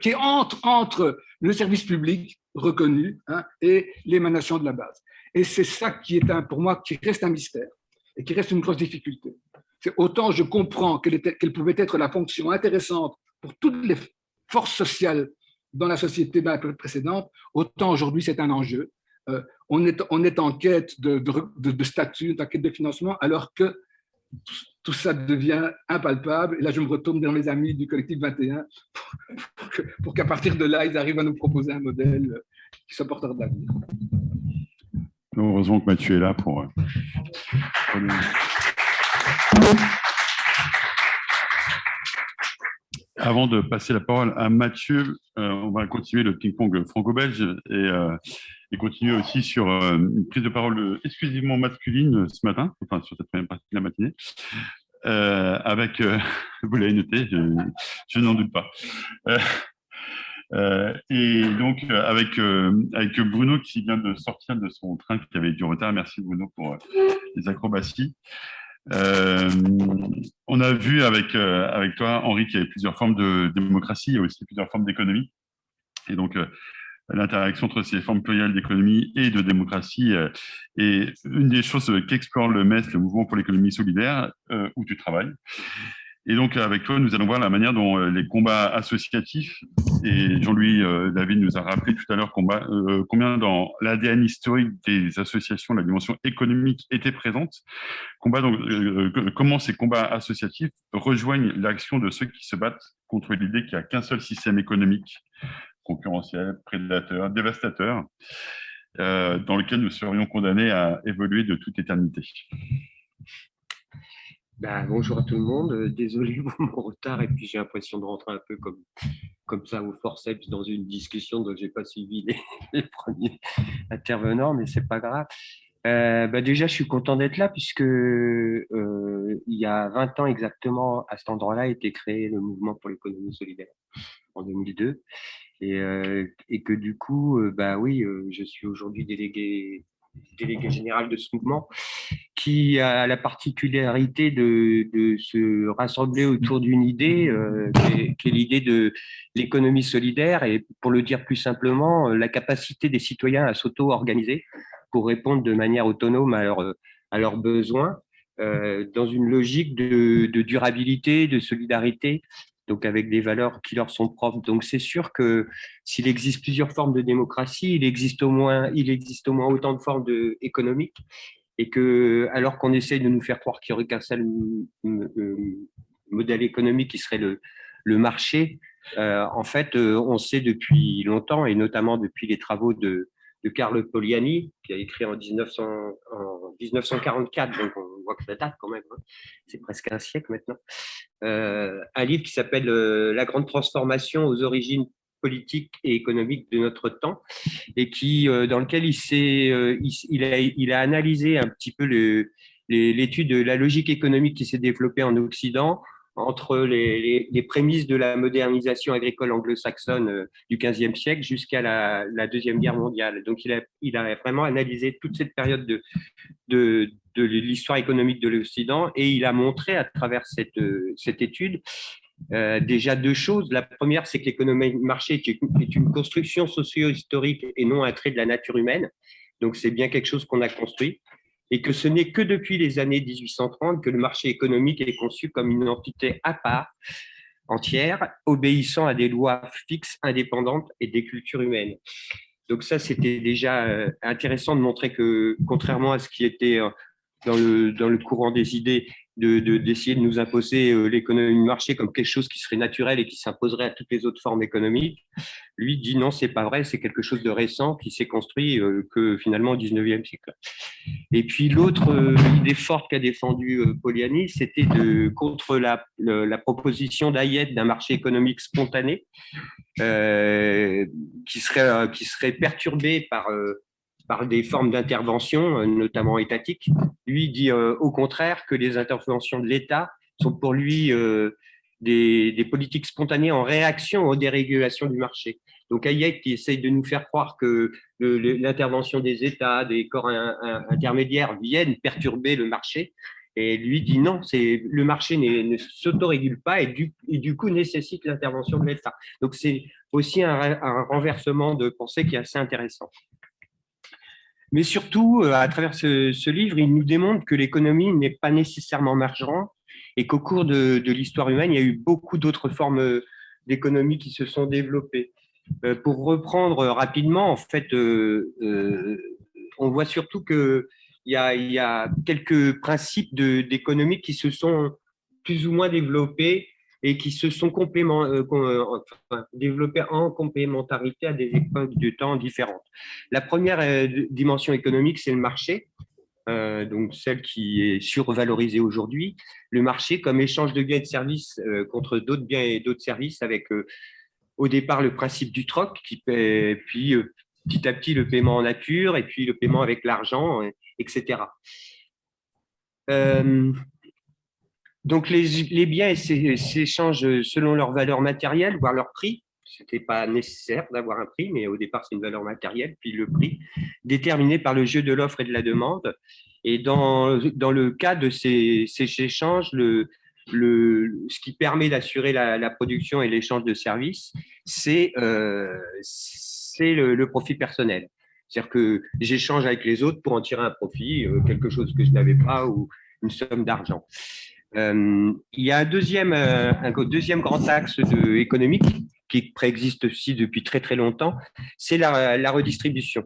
qui est entre le service public reconnu et l'émanation de la base. Et c'est ça qui est pour moi, qui reste un mystère et qui reste une grosse difficulté. C'est autant je comprends quelle pouvait être la fonction intéressante pour toutes les forces sociales dans la société dans la période précédente, autant aujourd'hui c'est un enjeu. On est en quête de statut, en quête de financement, alors que tout ça devient impalpable. Et là, je me retourne vers mes amis du collectif 21 pour qu'à partir de là, ils arrivent à nous proposer un modèle qui soit porteur d'avenir.
Heureusement que Mathieu est là pour Avant de passer la parole à Mathieu, on va continuer le ping-pong franco-belge et continuer aussi sur une prise de parole exclusivement masculine ce matin, enfin sur cette première partie de la matinée, avec, vous l'avez noté, je n'en doute pas. Et donc avec Bruno qui vient de sortir de son train qui avait du retard. Merci Bruno pour les acrobaties. On a vu avec toi, Henri, qu'il y avait plusieurs formes de démocratie, il y a aussi plusieurs formes d'économie. Et donc, l'interaction entre ces formes plurielles d'économie et de démocratie est une des choses qu'explore le MES, le Mouvement pour l'économie solidaire, où tu travailles. Et donc, avec toi, nous allons voir la manière dont les combats associatifs, et Jean-Louis David nous a rappelé tout à l'heure combien dans l'ADN historique des associations, la dimension économique était présente, comment ces combats associatifs rejoignent l'action de ceux qui se battent contre l'idée qu'il n'y a qu'un seul système économique, concurrentiel, prédateur, dévastateur, dans lequel nous serions condamnés à évoluer de toute éternité.
Bonjour à tout le monde, désolé pour mon retard et puis j'ai l'impression de rentrer un peu comme ça au forceps dans une discussion, donc j'ai pas suivi les premiers intervenants, mais c'est pas grave. Déjà, je suis content d'être là puisque il y a 20 ans exactement, à cet endroit-là, a été créé le Mouvement pour l'économie solidaire en 2002 et que du coup, je suis aujourd'hui délégué général de ce mouvement qui a la particularité de se rassembler autour d'une idée qui est l'idée de l'économie solidaire et, pour le dire plus simplement, la capacité des citoyens à s'auto-organiser pour répondre de manière autonome à leurs besoins dans une logique de durabilité, de solidarité, donc avec des valeurs qui leur sont propres. Donc c'est sûr que s'il existe plusieurs formes de démocratie, il existe au moins autant de formes économiques, et que, alors qu'on essaye de nous faire croire qu'il n'y aurait qu'un seul modèle économique qui serait le marché, en fait, on sait depuis longtemps, et notamment depuis les travaux de Carlo Poliani, qui a écrit en 1944, donc on voit que ça date quand même, hein. C'est presque un siècle maintenant, un livre qui s'appelle « La grande transformation aux origines politiques et économiques de notre temps », et dans lequel il a analysé un petit peu l'étude de la logique économique qui s'est développée en Occident entre les prémices de la modernisation agricole anglo-saxonne du XVe siècle jusqu'à la Deuxième Guerre mondiale. Donc, il a vraiment analysé toute cette période de l'histoire économique de l'Occident, et il a montré à travers cette étude déjà deux choses. La première, c'est que l'économie de marché est une construction socio-historique et non un trait de la nature humaine. Donc, c'est bien quelque chose qu'on a construit, et que ce n'est que depuis les années 1830 que le marché économique est conçu comme une entité à part, entière, obéissant à des lois fixes, indépendantes et des cultures humaines. Donc ça, c'était déjà intéressant de montrer que, contrairement à ce qui était dans le courant des idées, d'essayer de nous imposer l'économie de marché comme quelque chose qui serait naturel et qui s'imposerait à toutes les autres formes économiques, lui dit non, c'est pas vrai, c'est quelque chose de récent qui s'est construit que finalement au 19e siècle. Et puis l'autre idée forte qu'a défendue Poliani, c'était contre la proposition d'Hayet d'un marché économique spontané qui serait perturbé par des formes d'intervention, notamment étatiques. Lui dit au contraire que les interventions de l'État sont pour lui des politiques spontanées en réaction aux dérégulations du marché. Donc Hayek qui essaye de nous faire croire que l'intervention des États, des corps intermédiaires viennent perturber le marché, et lui dit non, le marché ne s'autorégule pas et du coup nécessite l'intervention de l'État. Donc c'est aussi un renversement de pensée qui est assez intéressant. Mais surtout, à travers ce livre, il nous démontre que l'économie n'est pas nécessairement marchande et qu'au cours de l'histoire humaine, il y a eu beaucoup d'autres formes d'économie qui se sont développées. Pour reprendre rapidement, en fait, on voit surtout qu'il y a quelques principes d'économie qui se sont plus ou moins développés et qui se sont développés en complémentarité à des époques de temps différentes. La première dimension économique, c'est le marché, donc celle qui est survalorisée aujourd'hui. Le marché comme échange de biens et de services contre d'autres biens et d'autres services avec au départ le principe du troc, puis petit à petit le paiement en nature et puis le paiement avec l'argent, etc. Donc les biens s'échangent selon leur valeur matérielle, voire leur prix. Ce n'était pas nécessaire d'avoir un prix, mais au départ, c'est une valeur matérielle, puis le prix, déterminé par le jeu de l'offre et de la demande. Et dans le cas de ces échanges, ce qui permet d'assurer la production et l'échange de services, c'est le profit personnel. C'est-à-dire que j'échange avec les autres pour en tirer un profit, quelque chose que je n'avais pas ou une somme d'argent. Il y a un deuxième grand axe économique qui préexiste aussi depuis très très longtemps, c'est la redistribution.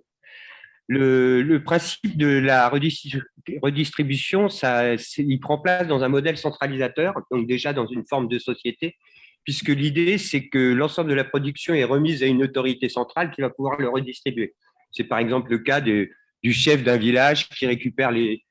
Le principe de la redistribution, il prend place dans un modèle centralisateur, donc déjà dans une forme de société, puisque l'idée, c'est que l'ensemble de la production est remise à une autorité centrale qui va pouvoir le redistribuer. C'est par exemple le cas du chef d'un village qui récupère les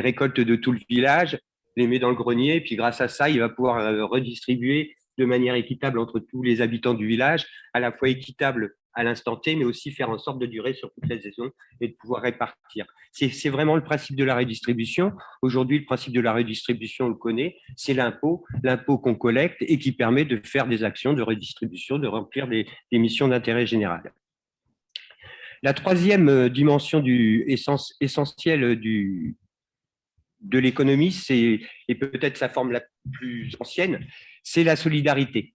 récoltes de tout le village, les met dans le grenier, et puis grâce à ça, il va pouvoir redistribuer de manière équitable entre tous les habitants du village, à la fois équitable à l'instant T, mais aussi faire en sorte de durer sur toute la saison et de pouvoir répartir. C'est vraiment le principe de la redistribution. Aujourd'hui, le principe de la redistribution, on le connaît, c'est l'impôt qu'on collecte et qui permet de faire des actions de redistribution, de remplir des missions d'intérêt général. La troisième dimension essentielle de l'économie, et peut-être sa forme la plus ancienne, c'est la solidarité.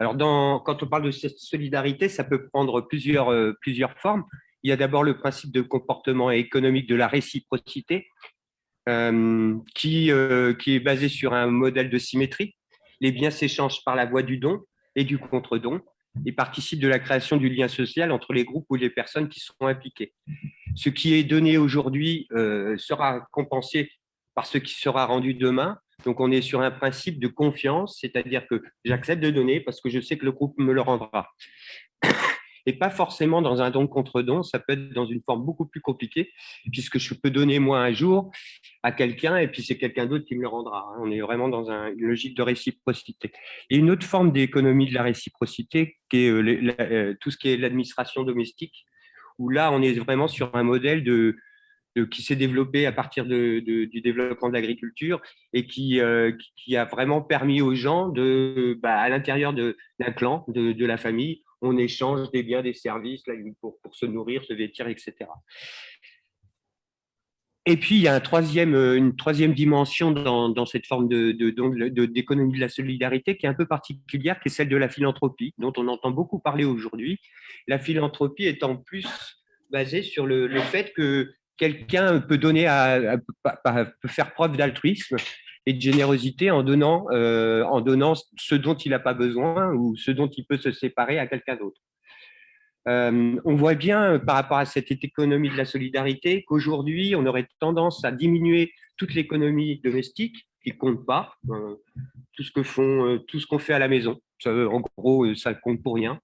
Alors, quand on parle de cette solidarité, ça peut prendre plusieurs formes. Il y a d'abord le principe de comportement économique de la réciprocité, qui est basé sur un modèle de symétrie. Les biens s'échangent par la voie du don et du contre-don et participent de la création du lien social entre les groupes ou les personnes qui sont impliquées. Ce qui est donné aujourd'hui sera compensé par ce qui sera rendu demain. Donc, on est sur un principe de confiance, c'est-à-dire que j'accepte de donner parce que je sais que le groupe me le rendra. Et pas forcément dans un don contre don, ça peut être dans une forme beaucoup plus compliquée, puisque je peux donner moi un jour à quelqu'un et puis c'est quelqu'un d'autre qui me le rendra. On est vraiment dans une logique de réciprocité. Et une autre forme d'économie de la réciprocité, qui est tout ce qui est l'administration domestique, où là, on est vraiment sur un modèle qui s'est développé à partir du développement de l'agriculture et qui a vraiment permis aux gens, à l'intérieur d'un clan, de la famille, on échange des biens, des services pour se nourrir, se vêtir, etc. Et puis, il y a une troisième dimension dans cette forme d'économie de la solidarité qui est un peu particulière, qui est celle de la philanthropie, dont on entend beaucoup parler aujourd'hui. La philanthropie étant plus basée sur le fait que quelqu'un peut peut faire preuve d'altruisme et de générosité en donnant ce dont il n'a pas besoin ou ce dont il peut se séparer à quelqu'un d'autre. On voit bien par rapport à cette économie de la solidarité qu'aujourd'hui, on aurait tendance à diminuer toute l'économie domestique qui ne compte pas, tout ce qu'on fait à la maison. En gros, ça ne compte pour rien.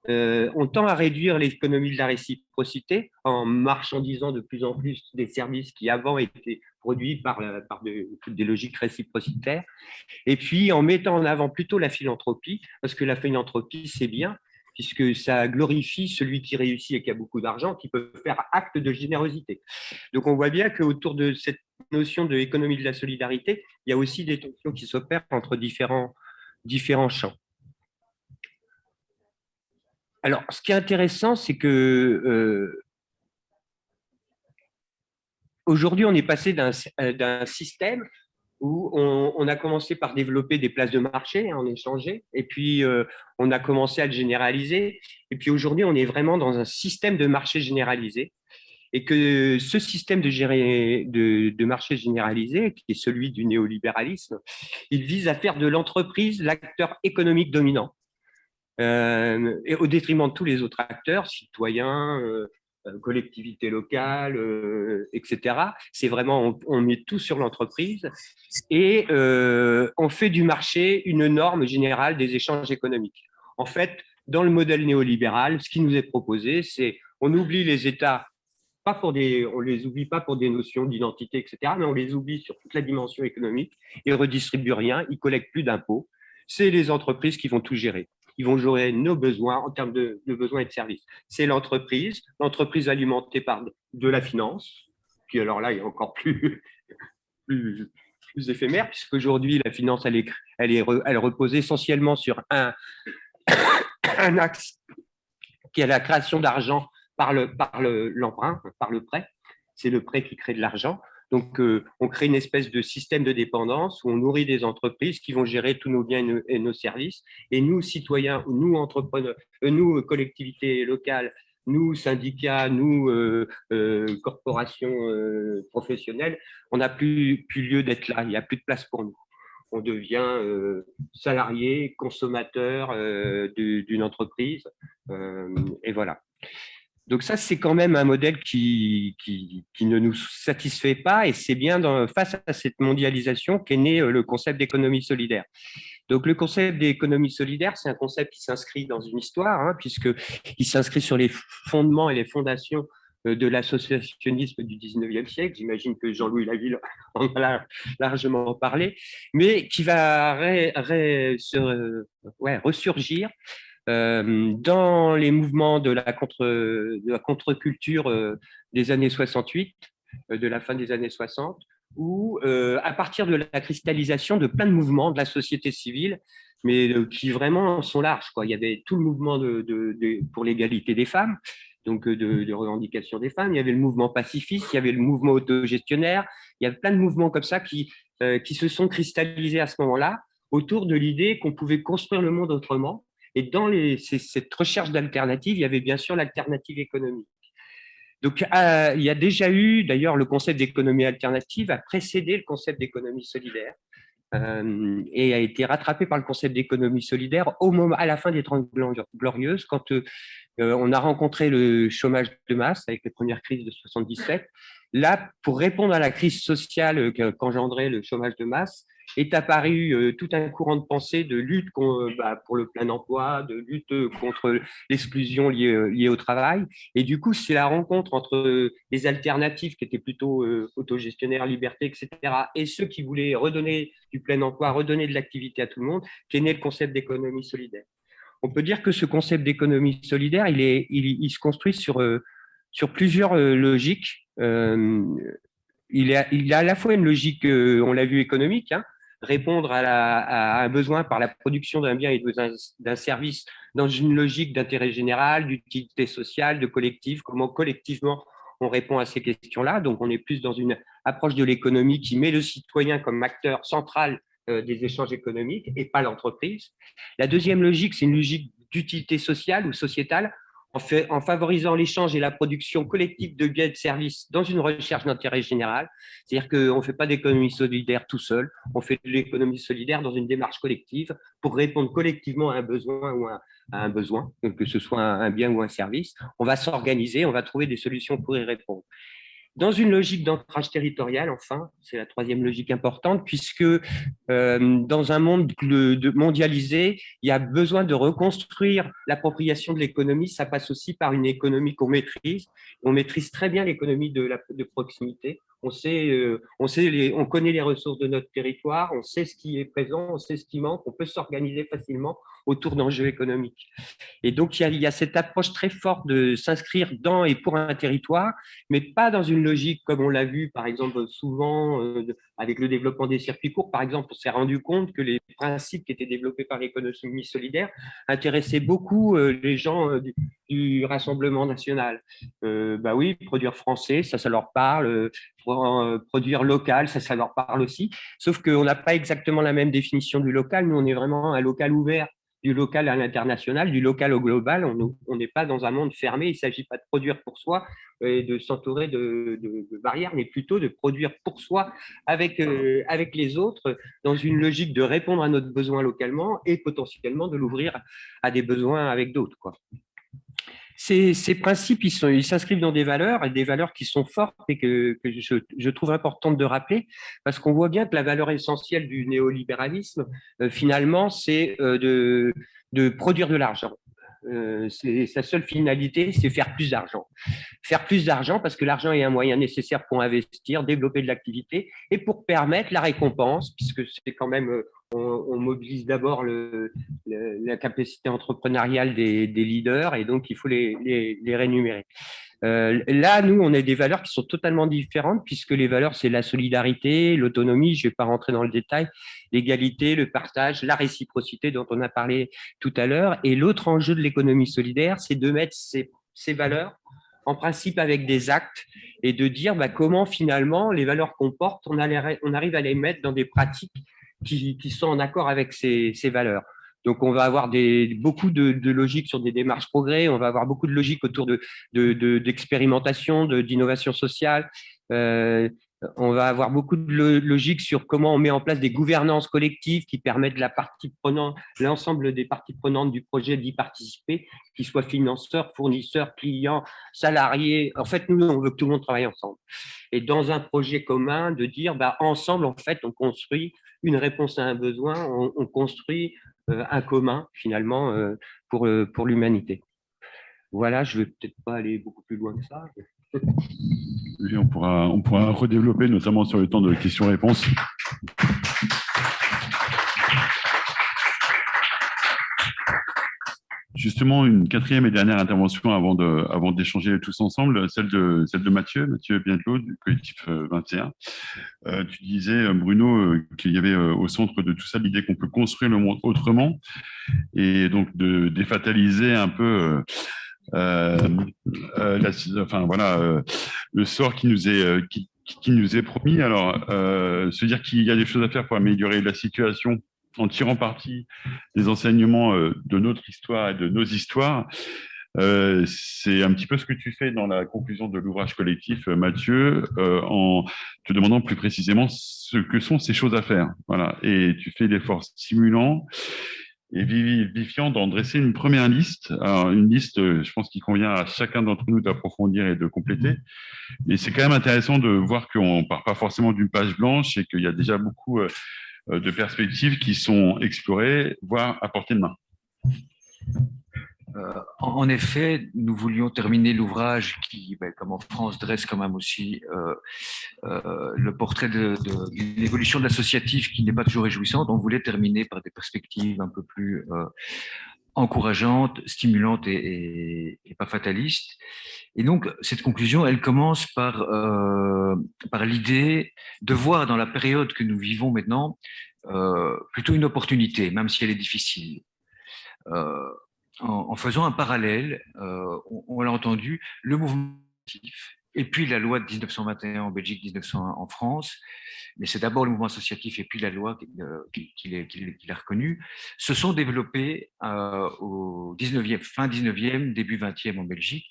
On tend à réduire l'économie de la réciprocité en marchandisant de plus en plus des services qui avant étaient produits par des logiques réciprocitaires. Et puis en mettant en avant plutôt la philanthropie, parce que la philanthropie, c'est bien, puisque ça glorifie celui qui réussit et qui a beaucoup d'argent, qui peut faire acte de générosité. Donc on voit bien qu'autour de cette notion de l'économie de la solidarité, il y a aussi des tensions qui s'opèrent entre différents champs. Alors, ce qui est intéressant, c'est que aujourd'hui, on est passé d'un système où on a commencé par développer des places de marché, hein, on échangeait, et puis on a commencé à le généraliser. Et puis aujourd'hui, on est vraiment dans un système de marché généralisé. Et que ce système de marché généralisé, qui est celui du néolibéralisme, il vise à faire de l'entreprise l'acteur économique dominant, et au détriment de tous les autres acteurs, citoyens, collectivités locales, etc. C'est vraiment, on met tout sur l'entreprise et on fait du marché une norme générale des échanges économiques. En fait, dans le modèle néolibéral, ce qui nous est proposé, c'est on oublie les États. On les oublie pas pour des notions d'identité, etc., mais on les oublie sur toute la dimension économique. Ils ne redistribuent rien, ils ne collectent plus d'impôts. C'est les entreprises qui vont tout gérer. Ils vont gérer nos besoins en termes de besoins et de services. C'est l'entreprise alimentée par de la finance, qui alors là est encore plus éphémère, puisqu'aujourd'hui, la finance, elle repose essentiellement sur un axe qui est la création d'argent par l'emprunt, par le prêt. C'est le prêt qui crée de l'argent. Donc, on crée une espèce de système de dépendance où on nourrit des entreprises qui vont gérer tous nos biens et nos services. Et nous, citoyens, nous, entrepreneurs, nous, collectivités locales, nous, syndicats, nous, corporations professionnelles, on n'a plus lieu d'être là. Il n'y a plus de place pour nous. On devient salarié, consommateur d'une entreprise. Et voilà. Donc ça, c'est quand même un modèle qui ne nous satisfait pas, et c'est bien face à cette mondialisation qu'est né le concept d'économie solidaire. Donc le concept d'économie solidaire, c'est un concept qui s'inscrit dans une histoire, hein, puisqu'il s'inscrit sur les fondements et les fondations de l'associationnisme du 19e siècle. J'imagine que Jean-Louis Laville en a largement parlé, mais qui va ressurgir dans les mouvements de la contre-culture des années 68, de la fin des années 60, où à partir de la cristallisation de plein de mouvements de la société civile, mais qui vraiment sont larges, quoi. Il y avait tout le mouvement pour l'égalité des femmes, donc de revendication des femmes. Il y avait le mouvement pacifiste, il y avait le mouvement autogestionnaire. Il y avait plein de mouvements comme ça qui se sont cristallisés à ce moment-là autour de l'idée qu'on pouvait construire le monde autrement. Et dans cette recherche d'alternatives, il y avait bien sûr l'alternative économique. Donc, il y a déjà eu, d'ailleurs, le concept d'économie alternative a précédé le concept d'économie solidaire et a été rattrapé par le concept d'économie solidaire à la fin des 30 Glorieuses, quand on a rencontré le chômage de masse avec les premières crises de 77. Là, pour répondre à la crise sociale qu'engendrait le chômage de masse, est apparu tout un courant de pensée de lutte pour le plein emploi, de lutte contre l'exclusion liée au travail. Et du coup, c'est la rencontre entre les alternatives qui étaient plutôt autogestionnaires, liberté, etc., et ceux qui voulaient redonner du plein emploi, redonner de l'activité à tout le monde, qu'est né le concept d'économie solidaire. On peut dire que ce concept d'économie solidaire, il se construit sur plusieurs logiques. Il a à la fois une logique, on l'a vu, économique, hein, répondre à un besoin par la production d'un bien et d'un service dans une logique d'intérêt général, d'utilité sociale, de collectif, comment collectivement on répond à ces questions-là. Donc, on est plus dans une approche de l'économie qui met le citoyen comme acteur central des échanges économiques et pas l'entreprise. La deuxième logique, c'est une logique d'utilité sociale ou sociétale, en favorisant l'échange et la production collective de biens et de services dans une recherche d'intérêt général. C'est-à-dire qu'on ne fait pas d'économie solidaire tout seul, on fait de l'économie solidaire dans une démarche collective pour répondre collectivement à un besoin ou à un besoin, que ce soit un bien ou un service. On va s'organiser, on va trouver des solutions pour y répondre. Dans une logique d'ancrage territorial, enfin, c'est la troisième logique importante, puisque dans un monde mondialisé, il y a besoin de reconstruire l'appropriation de l'économie. Ça passe aussi par une économie qu'on maîtrise. On maîtrise très bien l'économie de proximité. On connaît les ressources de notre territoire, on sait ce qui est présent, on sait ce qui manque, on peut s'organiser facilement, autour d'enjeux économiques. Et donc, il y a cette approche très forte de s'inscrire dans et pour un territoire, mais pas dans une logique comme on l'a vu, par exemple, souvent avec le développement des circuits courts. Par exemple, on s'est rendu compte que les principes qui étaient développés par l'économie solidaire intéressaient beaucoup les gens du Rassemblement national. Bah oui, produire français, ça leur parle. Produire local, ça leur parle aussi. Sauf qu'on n'a pas exactement la même définition du local. Nous, on est vraiment un local ouvert, du local à l'international, du local au global. On n'est pas dans un monde fermé. Il ne s'agit pas de produire pour soi et de s'entourer de barrières, mais plutôt de produire pour soi avec les autres, dans une logique de répondre à notre besoin localement et potentiellement de l'ouvrir à des besoins avec d'autres, quoi. Ces principes, ils s'inscrivent dans des valeurs qui sont fortes et que je trouve importante de rappeler, parce qu'on voit bien que la valeur essentielle du néolibéralisme, finalement, c'est de produire de l'argent. Sa seule finalité, c'est faire plus d'argent. Faire plus d'argent parce que l'argent est un moyen nécessaire pour investir, développer de l'activité et pour permettre la récompense, puisque c'est quand même, on mobilise d'abord la capacité entrepreneuriale des leaders et donc il faut les rémunérer. Là, nous, on a des valeurs qui sont totalement différentes puisque les valeurs, c'est la solidarité, l'autonomie, je ne vais pas rentrer dans le détail, l'égalité, le partage, la réciprocité dont on a parlé tout à l'heure. Et l'autre enjeu de l'économie solidaire, c'est de mettre ces valeurs en principe avec des actes et de dire comment finalement les valeurs qu'on porte, on arrive à les mettre dans des pratiques qui sont en accord avec ces valeurs. Donc, on va avoir beaucoup de logique sur des démarches progrès, on va avoir beaucoup de logique autour d'expérimentation, d'innovation sociale. On va avoir beaucoup de logique sur comment on met en place des gouvernances collectives qui permettent l'ensemble des parties prenantes du projet d'y participer, qu'ils soient financeurs, fournisseurs, clients, salariés. En fait, nous, on veut que tout le monde travaille ensemble. Et dans un projet commun, de dire, ensemble, en fait, on construit une réponse à un besoin, on construit un commun, finalement, pour l'humanité. Voilà, je ne vais peut-être pas aller beaucoup plus loin que ça.
Oui, on pourra redévelopper, notamment sur le temps de questions-réponses. Justement, une quatrième et dernière intervention avant d'échanger tous ensemble, celle de Mathieu Bientelot du collectif 21. Tu disais, Bruno, qu'il y avait au centre de tout ça l'idée qu'on peut construire le monde autrement et donc de défataliser un peu le sort qui nous est promis. Alors, se dire qu'il y a des choses à faire pour améliorer la situation en tirant parti des enseignements de notre histoire et de nos histoires, c'est un petit peu ce que tu fais dans la conclusion de l'ouvrage collectif, Mathieu, en te demandant plus précisément ce que sont ces choses à faire. Voilà. Et tu fais l'effort stimulant et vivifiant d'en dresser une première liste. Alors, une liste, je pense qu'il convient à chacun d'entre nous d'approfondir et de compléter. Mais c'est quand même intéressant de voir qu'on ne part pas forcément d'une page blanche et qu'il y a déjà beaucoup de perspectives qui sont explorées, voire à portée de main.
En effet, nous voulions terminer l'ouvrage qui, comme en France, dresse quand même aussi le portrait d'une évolution de l'associatif qui n'est pas toujours réjouissante. On voulait terminer par des perspectives un peu plus encourageantes, stimulantes et pas fatalistes. Et donc, cette conclusion, elle commence par l'idée de voir dans la période que nous vivons maintenant plutôt une opportunité, même si elle est difficile. En faisant un parallèle, on l'a entendu, le mouvement associatif et puis la loi de 1921 en Belgique, 1901 en France, mais c'est d'abord le mouvement associatif et puis la loi qu'il a reconnue, se sont développés au 19e, fin 19e, début 20e en Belgique,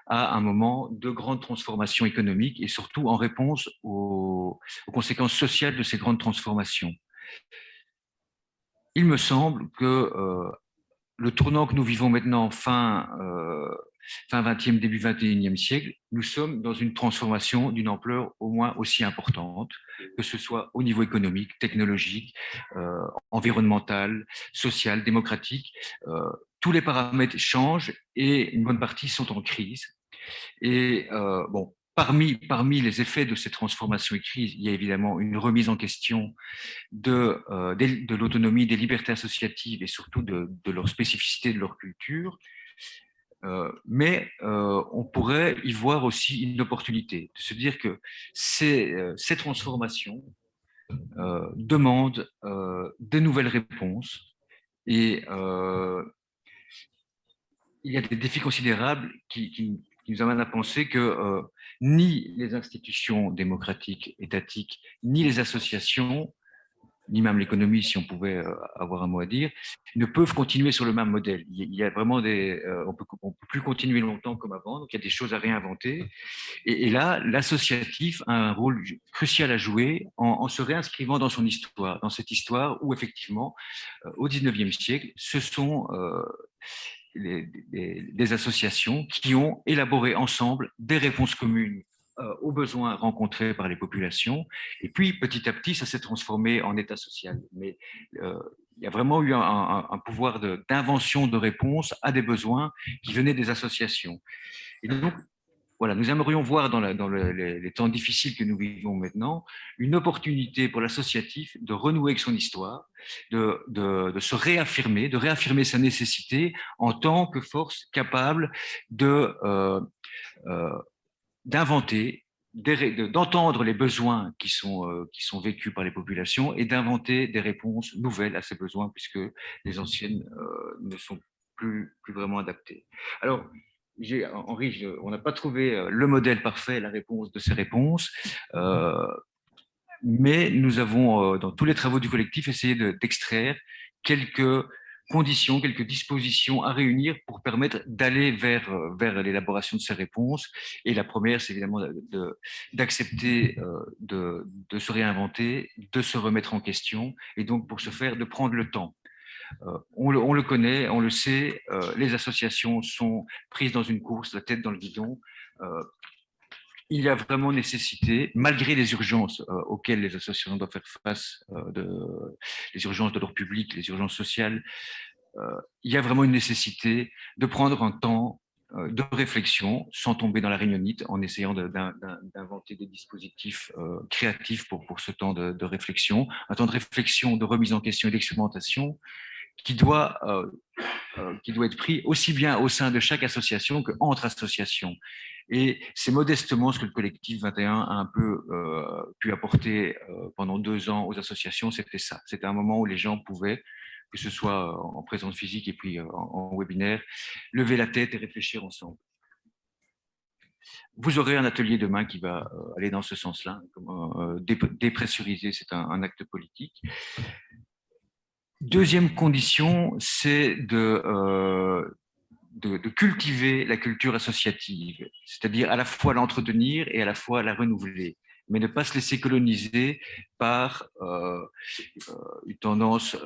à un moment de grande transformation économique et surtout en réponse aux conséquences sociales de ces grandes transformations. Il me semble que le tournant que nous vivons maintenant, fin 20e, début 21e siècle, nous sommes dans une transformation d'une ampleur au moins aussi importante, que ce soit au niveau économique, technologique, environnemental, social, démocratique. Tous les paramètres changent et une bonne partie sont en crise. Et parmi les effets de ces transformations et crises, il y a évidemment une remise en question de l'autonomie, des libertés associatives et surtout de leur spécificité, de leur culture. Mais on pourrait y voir aussi une opportunité, de se dire que ces transformations demandent de nouvelles réponses et il y a des défis considérables qui nous amènent à penser que ni les institutions démocratiques, étatiques, ni les associations, ni même l'économie, si on pouvait avoir un mot à dire, ne peuvent continuer sur le même modèle. Il y a vraiment on peut plus continuer longtemps comme avant, donc il y a des choses à réinventer. Et là, l'associatif a un rôle crucial à jouer en se réinscrivant dans son histoire, dans cette histoire où effectivement, au XIXe siècle, ce sont des associations qui ont élaboré ensemble des réponses communes aux besoins rencontrés par les populations. Et puis, petit à petit, ça s'est transformé en État social. Mais il y a vraiment eu un pouvoir d'invention de réponses à des besoins qui venaient des associations. Et donc, voilà, nous aimerions voir dans les temps difficiles que nous vivons maintenant, une opportunité pour l'associatif de renouer avec son histoire, de se réaffirmer, de réaffirmer sa nécessité en tant que force capable d'inventer, d'entendre les besoins qui sont vécus par les populations et d'inventer des réponses nouvelles à ces besoins, puisque les anciennes ne sont plus vraiment adaptées. Alors, Henri, on n'a pas trouvé le modèle parfait, la réponse de ces réponses, mais nous avons, dans tous les travaux du collectif, essayé d'extraire quelques conditions, quelques dispositions à réunir pour permettre d'aller vers l'élaboration de ces réponses. Et la première, c'est évidemment d'accepter de se réinventer, de se remettre en question, et donc pour ce faire, de prendre le temps. On le connaît, on le sait, les associations sont prises dans une course, la tête dans le guidon. Il y a vraiment nécessité, malgré les urgences auxquelles les associations doivent faire face, les urgences de leur public, les urgences sociales, il y a vraiment une nécessité de prendre un temps de réflexion sans tomber dans la réunionnite, en essayant d'inventer des dispositifs créatifs pour ce temps de réflexion, un temps de réflexion, de remise en question et d'expérimentation qui doit être pris aussi bien au sein de chaque association qu'entre associations. Et c'est modestement ce que le collectif 21 a un peu pu apporter pendant 2 ans aux associations, c'était ça. C'était un moment où les gens pouvaient, que ce soit en présence physique et puis en webinaire, lever la tête et réfléchir ensemble. Vous aurez un atelier demain qui va aller dans ce sens-là, dépressuriser, c'est un acte politique. Deuxième condition, c'est de cultiver la culture associative, c'est-à-dire à la fois l'entretenir et à la fois la renouveler, mais ne pas se laisser coloniser par une tendance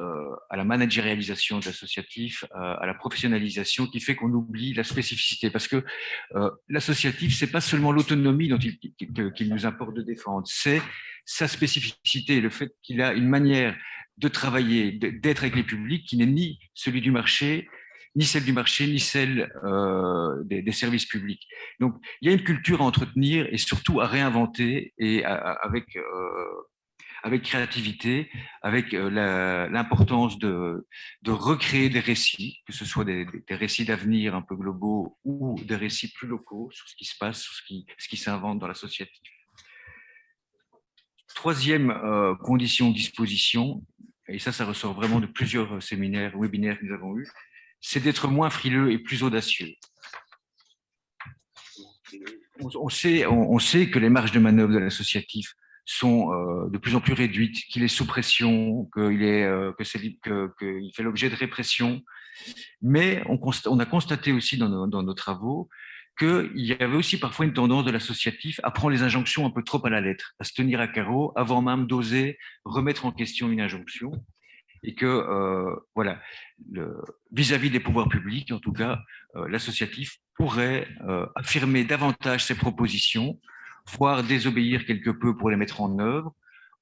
à la managérialisation de l'associatif, à la professionnalisation qui fait qu'on oublie la spécificité. Parce que l'associatif, c'est pas seulement l'autonomie qu'il nous importe de défendre, c'est sa spécificité, le fait qu'il a une manière de travailler, d'être avec les publics qui n'est ni celui du marché, ni celle du marché, ni celle des services publics. Donc, il y a une culture à entretenir et surtout à réinventer et avec créativité, avec l'importance de recréer des récits, que ce soit des récits d'avenir un peu globaux ou des récits plus locaux sur ce qui se passe, sur ce qui s'invente dans l'associatif. Troisième condition, disposition, et ça ressort vraiment de plusieurs séminaires, webinaires que nous avons eus, c'est d'être moins frileux et plus audacieux. On sait que les marges de manœuvre de l'associatif sont de plus en plus réduites, qu'il est sous pression, qu'il fait l'objet de répression. Mais on a constaté aussi dans nos travaux qu'il y avait aussi parfois une tendance de l'associatif à prendre les injonctions un peu trop à la lettre, à se tenir à carreau avant même d'oser remettre en question une injonction. Et que, voilà, vis-à-vis des pouvoirs publics, en tout cas, l'associatif pourrait affirmer davantage ses propositions, voire désobéir quelque peu pour les mettre en œuvre,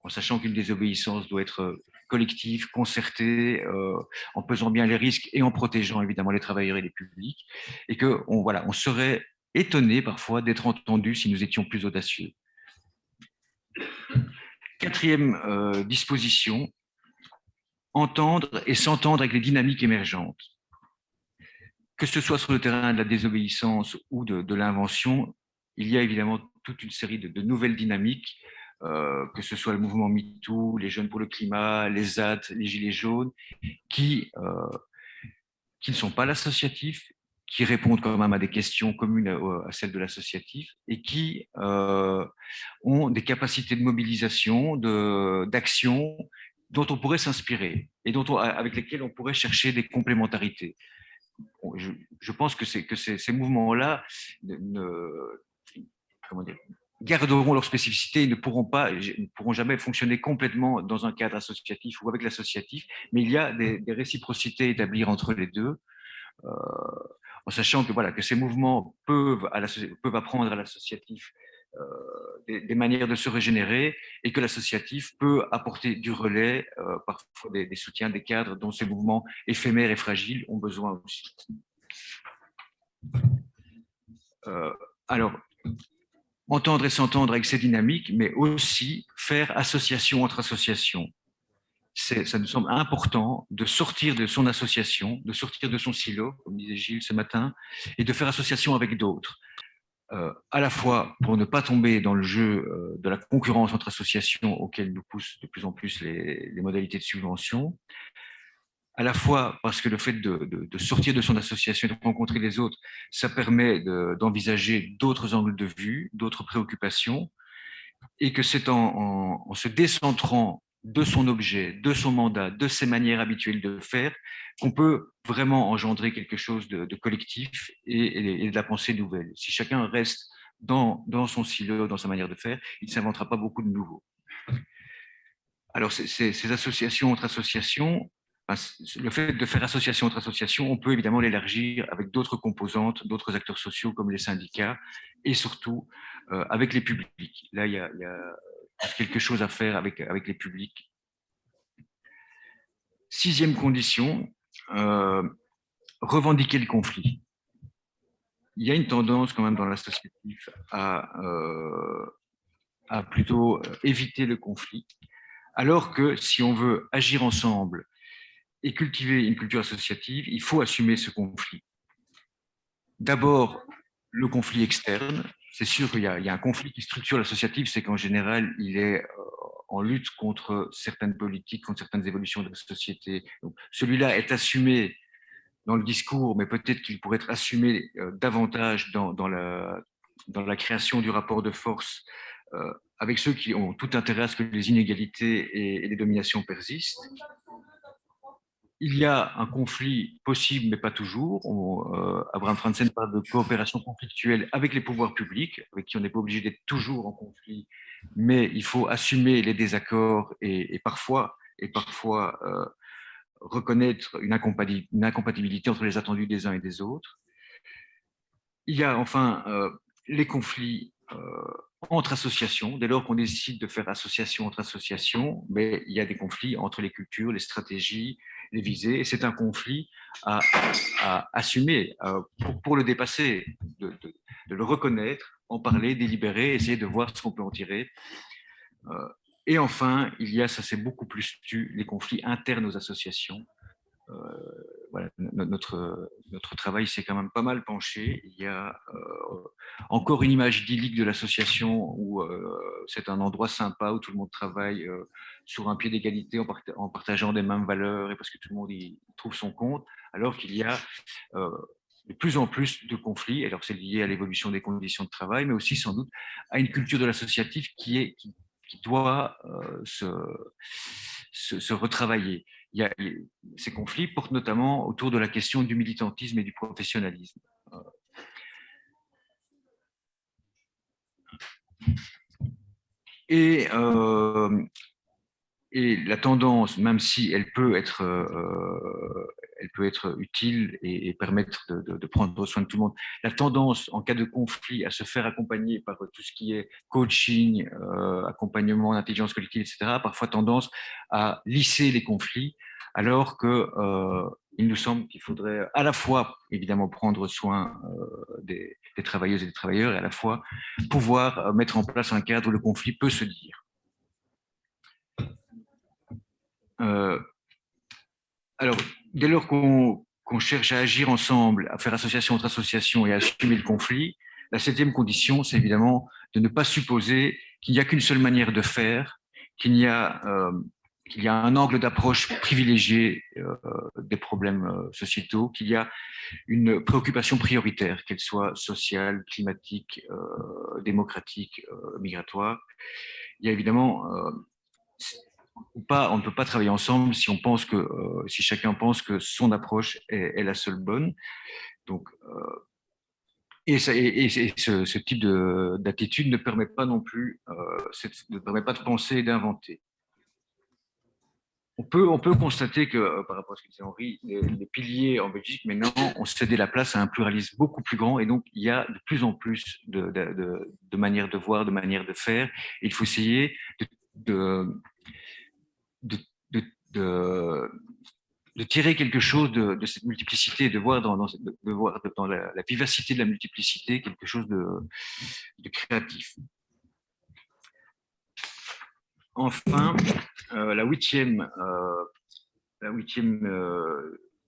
en sachant qu'une désobéissance doit être collective, concertée, en pesant bien les risques et en protégeant évidemment les travailleurs et les publics, et qu'on on serait étonnés parfois d'être entendus si nous étions plus audacieux. Quatrième disposition, entendre et s'entendre avec les dynamiques émergentes. Que ce soit sur le terrain de la désobéissance ou de l'invention, il y a évidemment toute une série de nouvelles dynamiques, que ce soit le mouvement MeToo, les Jeunes pour le climat, les ZAD, les Gilets jaunes, qui ne sont pas l'associatif, qui répondent quand même à des questions communes à celles de l'associatif et qui ont des capacités de mobilisation, d'action dont on pourrait s'inspirer et avec lesquelles on pourrait chercher des complémentarités. Je pense que ces mouvements-là garderont leur spécificité et ne pourront jamais fonctionner complètement dans un cadre associatif ou avec l'associatif, mais il y a des réciprocités à établir entre les deux, en sachant que ces mouvements peuvent apprendre à l'associatif des manières de se régénérer et que l'associatif peut apporter du relais, parfois des soutiens, des cadres dont ces mouvements éphémères et fragiles ont besoin aussi. Alors, entendre et s'entendre avec ces dynamiques, mais aussi faire association entre associations. Ça nous semble important de sortir de son association, de sortir de son silo, comme disait Gilles ce matin, et de faire association avec d'autres. À la fois pour ne pas tomber dans le jeu de la concurrence entre associations auxquelles nous poussent de plus en plus les modalités de subvention, à la fois parce que le fait de sortir de son association et de rencontrer les autres, ça permet d'envisager d'autres angles de vue, d'autres préoccupations, et que c'est en se décentrant de son objet, de son mandat, de ses manières habituelles de faire, qu'on peut vraiment engendrer quelque chose de collectif et de la pensée nouvelle. Si chacun reste dans son silo, dans sa manière de faire, il ne s'inventera pas beaucoup de nouveau. Alors, ces associations entre associations, le fait de faire association entre associations, on peut évidemment l'élargir avec d'autres composantes, d'autres acteurs sociaux comme les syndicats et surtout avec les publics. Là, il y a quelque chose à faire avec les publics. Sixième condition, revendiquer le conflit. Il y a une tendance quand même dans l'associatif à plutôt éviter le conflit, alors que si on veut agir ensemble et cultiver une culture associative, il faut assumer ce conflit. D'abord, le conflit externe. C'est sûr qu'il y a un conflit qui structure l'associatif, c'est qu'en général, il est en lutte contre certaines politiques, contre certaines évolutions de la société. Celui-là est assumé dans le discours, mais peut-être qu'il pourrait être assumé davantage dans la création du rapport de force avec ceux qui ont tout intérêt à ce que les inégalités et les dominations persistent. Il y a un conflit possible, mais pas toujours. Abraham Franzen parle de coopération conflictuelle avec les pouvoirs publics, avec qui on n'est pas obligé d'être toujours en conflit, mais il faut assumer les désaccords et parfois reconnaître une incompatibilité entre les attendus des uns et des autres. Il y a enfin les conflits entre associations, dès lors qu'on décide de faire association entre associations, mais il y a des conflits entre les cultures, les stratégies, les visées, et c'est un conflit à assumer pour le dépasser, de le reconnaître, en parler, délibérer, essayer de voir ce qu'on peut en tirer. Et enfin, il y a, ça c'est beaucoup plus les conflits internes aux associations. Voilà, notre travail s'est quand même pas mal penché. Il y a encore une image idyllique de l'association où c'est un endroit sympa où tout le monde travaille sur un pied d'égalité en partageant des mêmes valeurs et parce que tout le monde y trouve son compte, alors qu'il y a de plus en plus de conflits. Alors c'est lié à l'évolution des conditions de travail, mais aussi sans doute à une culture de l'associatif qui doit se retravailler. Ces conflits portent notamment autour de la question du militantisme et du professionnalisme. Et la tendance, même si elle peut être utile et permettre de prendre soin de tout le monde, la tendance en cas de conflit à se faire accompagner par tout ce qui est coaching, accompagnement d'intelligence collective, etc., a parfois tendance à lisser les conflits, alors que il nous semble qu'il faudrait à la fois, évidemment, prendre soin des travailleuses et des travailleurs et à la fois pouvoir mettre en place un cadre où le conflit peut se dire. Alors, dès lors qu'on cherche à agir ensemble, à faire association entre associations et à assumer le conflit, la 7e condition, c'est évidemment de ne pas supposer qu'il n'y a qu'une seule manière de faire, qu'il y a un angle d'approche privilégié des problèmes sociétaux, qu'il y a une préoccupation prioritaire, qu'elle soit sociale, climatique, démocratique, migratoire. Il y a évidemment on ne peut pas travailler ensemble si on pense que si chacun pense que son approche est la seule bonne. Donc, ce type d'attitude ne permet pas non plus, ne permet pas de penser et d'inventer. On peut constater que, par rapport à ce que disait Henri, les piliers en Belgique, maintenant, ont cédé la place à un pluralisme beaucoup plus grand, et donc il y a de plus en plus de manières de voir, de manières de faire. Et il faut essayer de tirer quelque chose de cette multiplicité, de voir dans la vivacité de la multiplicité quelque chose de créatif. Enfin, la huitième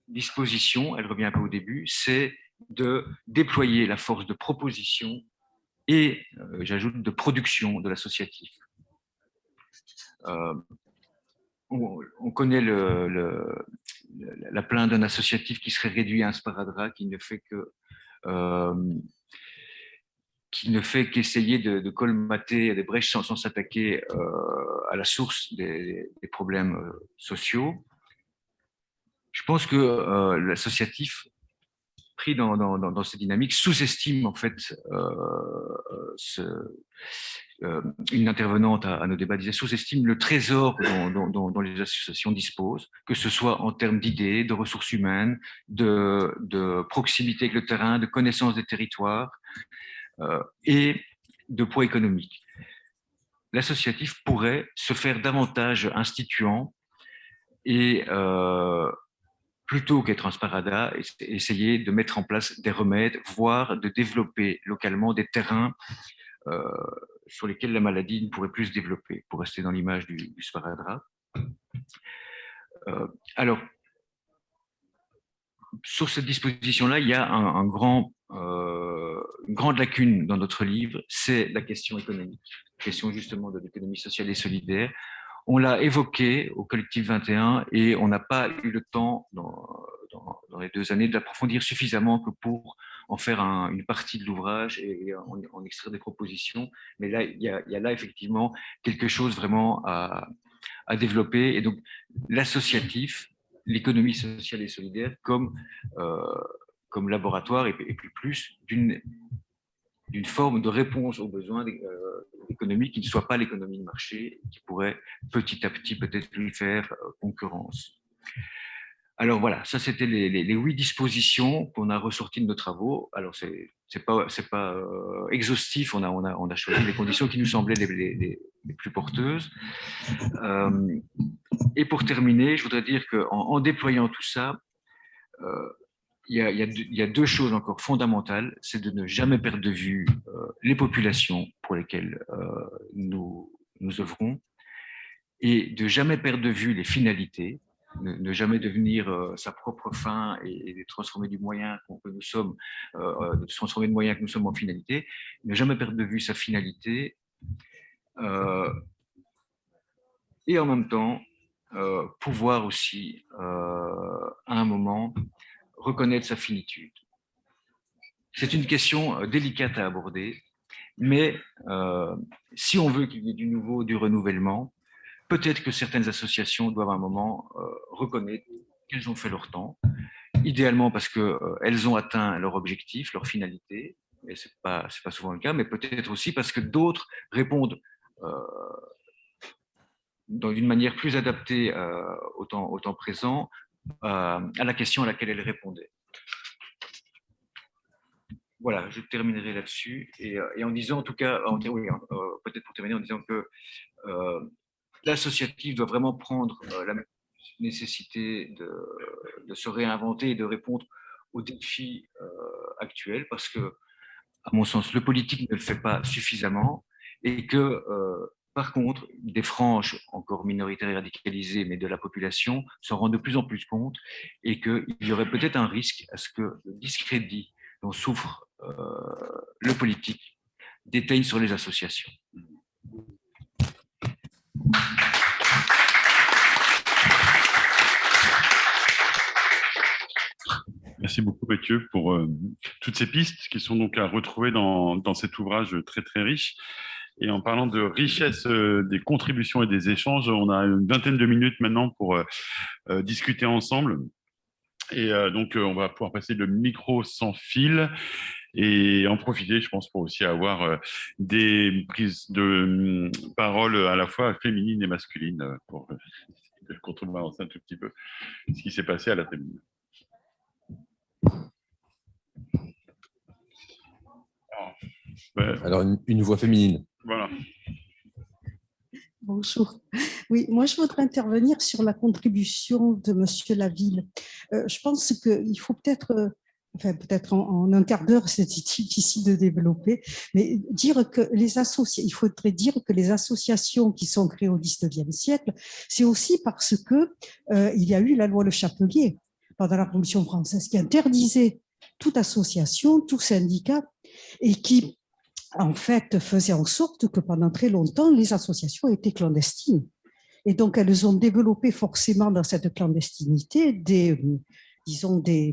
disposition, elle revient un peu au début, c'est de déployer la force de proposition et, j'ajoute, de production de l'associatif. On connaît la plainte d'un associatif qui serait réduit à un sparadrap, qui ne fait qu'essayer de colmater des brèches sans s'attaquer à la source des problèmes sociaux. Je pense que l'associatif, pris dans cette dynamique, sous-estime en fait une intervenante à nos débats disait sous-estime le trésor dont les associations disposent, que ce soit en termes d'idées, de ressources humaines, de proximité avec le terrain, de connaissance des territoires et de poids économique. L'associatif pourrait se faire davantage instituant et plutôt qu'être un sparadrap, essayer de mettre en place des remèdes, voire de développer localement des terrains sur lesquels la maladie ne pourrait plus se développer, pour rester dans l'image du sparadrap. Alors, sur cette disposition-là, il y a une grande lacune dans notre livre, c'est la question économique, la question justement de l'économie sociale et solidaire. On l'a évoqué au collectif 21 et on n'a pas eu le temps dans les 2 années de l'approfondir suffisamment que pour en faire une partie de l'ouvrage et en extraire des propositions. Mais là, il y a là effectivement quelque chose vraiment à développer. Et donc, l'associatif, l'économie sociale et solidaire comme laboratoire et plus d'une forme de réponse aux besoins économiques qui ne soit pas l'économie de marché, qui pourrait petit à petit peut-être lui faire concurrence. Alors voilà, ça c'était les 8 dispositions qu'on a ressorties de nos travaux. Alors c'est pas exhaustif, on a choisi les conditions qui nous semblaient les plus porteuses. Et pour terminer, je voudrais dire qu'en déployant tout ça, il y a 2 choses encore fondamentales, c'est de ne jamais perdre de vue les populations pour lesquelles nous œuvrons et de jamais perdre de vue les finalités, ne jamais devenir sa propre fin et de transformer du moyen que nous sommes, de transformer le moyen que nous sommes en finalité, ne jamais perdre de vue sa finalité et en même temps pouvoir aussi à un moment reconnaître sa finitude. C'est une question délicate à aborder, mais si on veut qu'il y ait du nouveau, du renouvellement, peut-être que certaines associations doivent à un moment reconnaître qu'elles ont fait leur temps, idéalement parce qu'elles ont atteint leur objectif, leur finalité, et ce n'est pas souvent le cas, mais peut-être aussi parce que d'autres répondent d'une manière plus adaptée au temps présent à la question à laquelle elles répondaient. Voilà, je terminerai là-dessus et en disant en tout cas, peut-être pour terminer en disant que l'associatif doit vraiment prendre nécessité de se réinventer et de répondre aux défis actuels, parce que, à mon sens, le politique ne le fait pas suffisamment et que, par contre, des franges encore minoritaires et radicalisées, mais de la population, s'en rendent de plus en plus compte et qu'il y aurait peut-être un risque à ce que le discrédit dont souffre le politique déteigne sur les associations.
Merci beaucoup Mathieu pour toutes ces pistes qui sont donc à retrouver dans cet ouvrage très très riche. Et en parlant de richesse des contributions et des échanges, on a une vingtaine de minutes maintenant pour discuter ensemble. Et donc on va pouvoir passer le micro sans fil et en profiter, je pense, pour aussi avoir des prises de parole à la fois féminines et masculines pour contrebalancer un tout petit peu ce qui s'est passé à la féminine.
Alors, une voix féminine.
Voilà.
Bonjour. Oui, moi je voudrais intervenir sur la contribution de Monsieur Laville. Je pense qu'il faut peut-être, peut-être en un quart d'heure, c'est difficile de développer, mais dire que il faudrait dire que les associations qui sont créées au XIXe siècle, c'est aussi parce que il y a eu la loi Le Chapelier pendant la Révolution française qui interdisait toute association, tout syndicat, et qui en fait, faisait en sorte que pendant très longtemps, les associations étaient clandestines. Et donc, elles ont développé forcément dans cette clandestinité des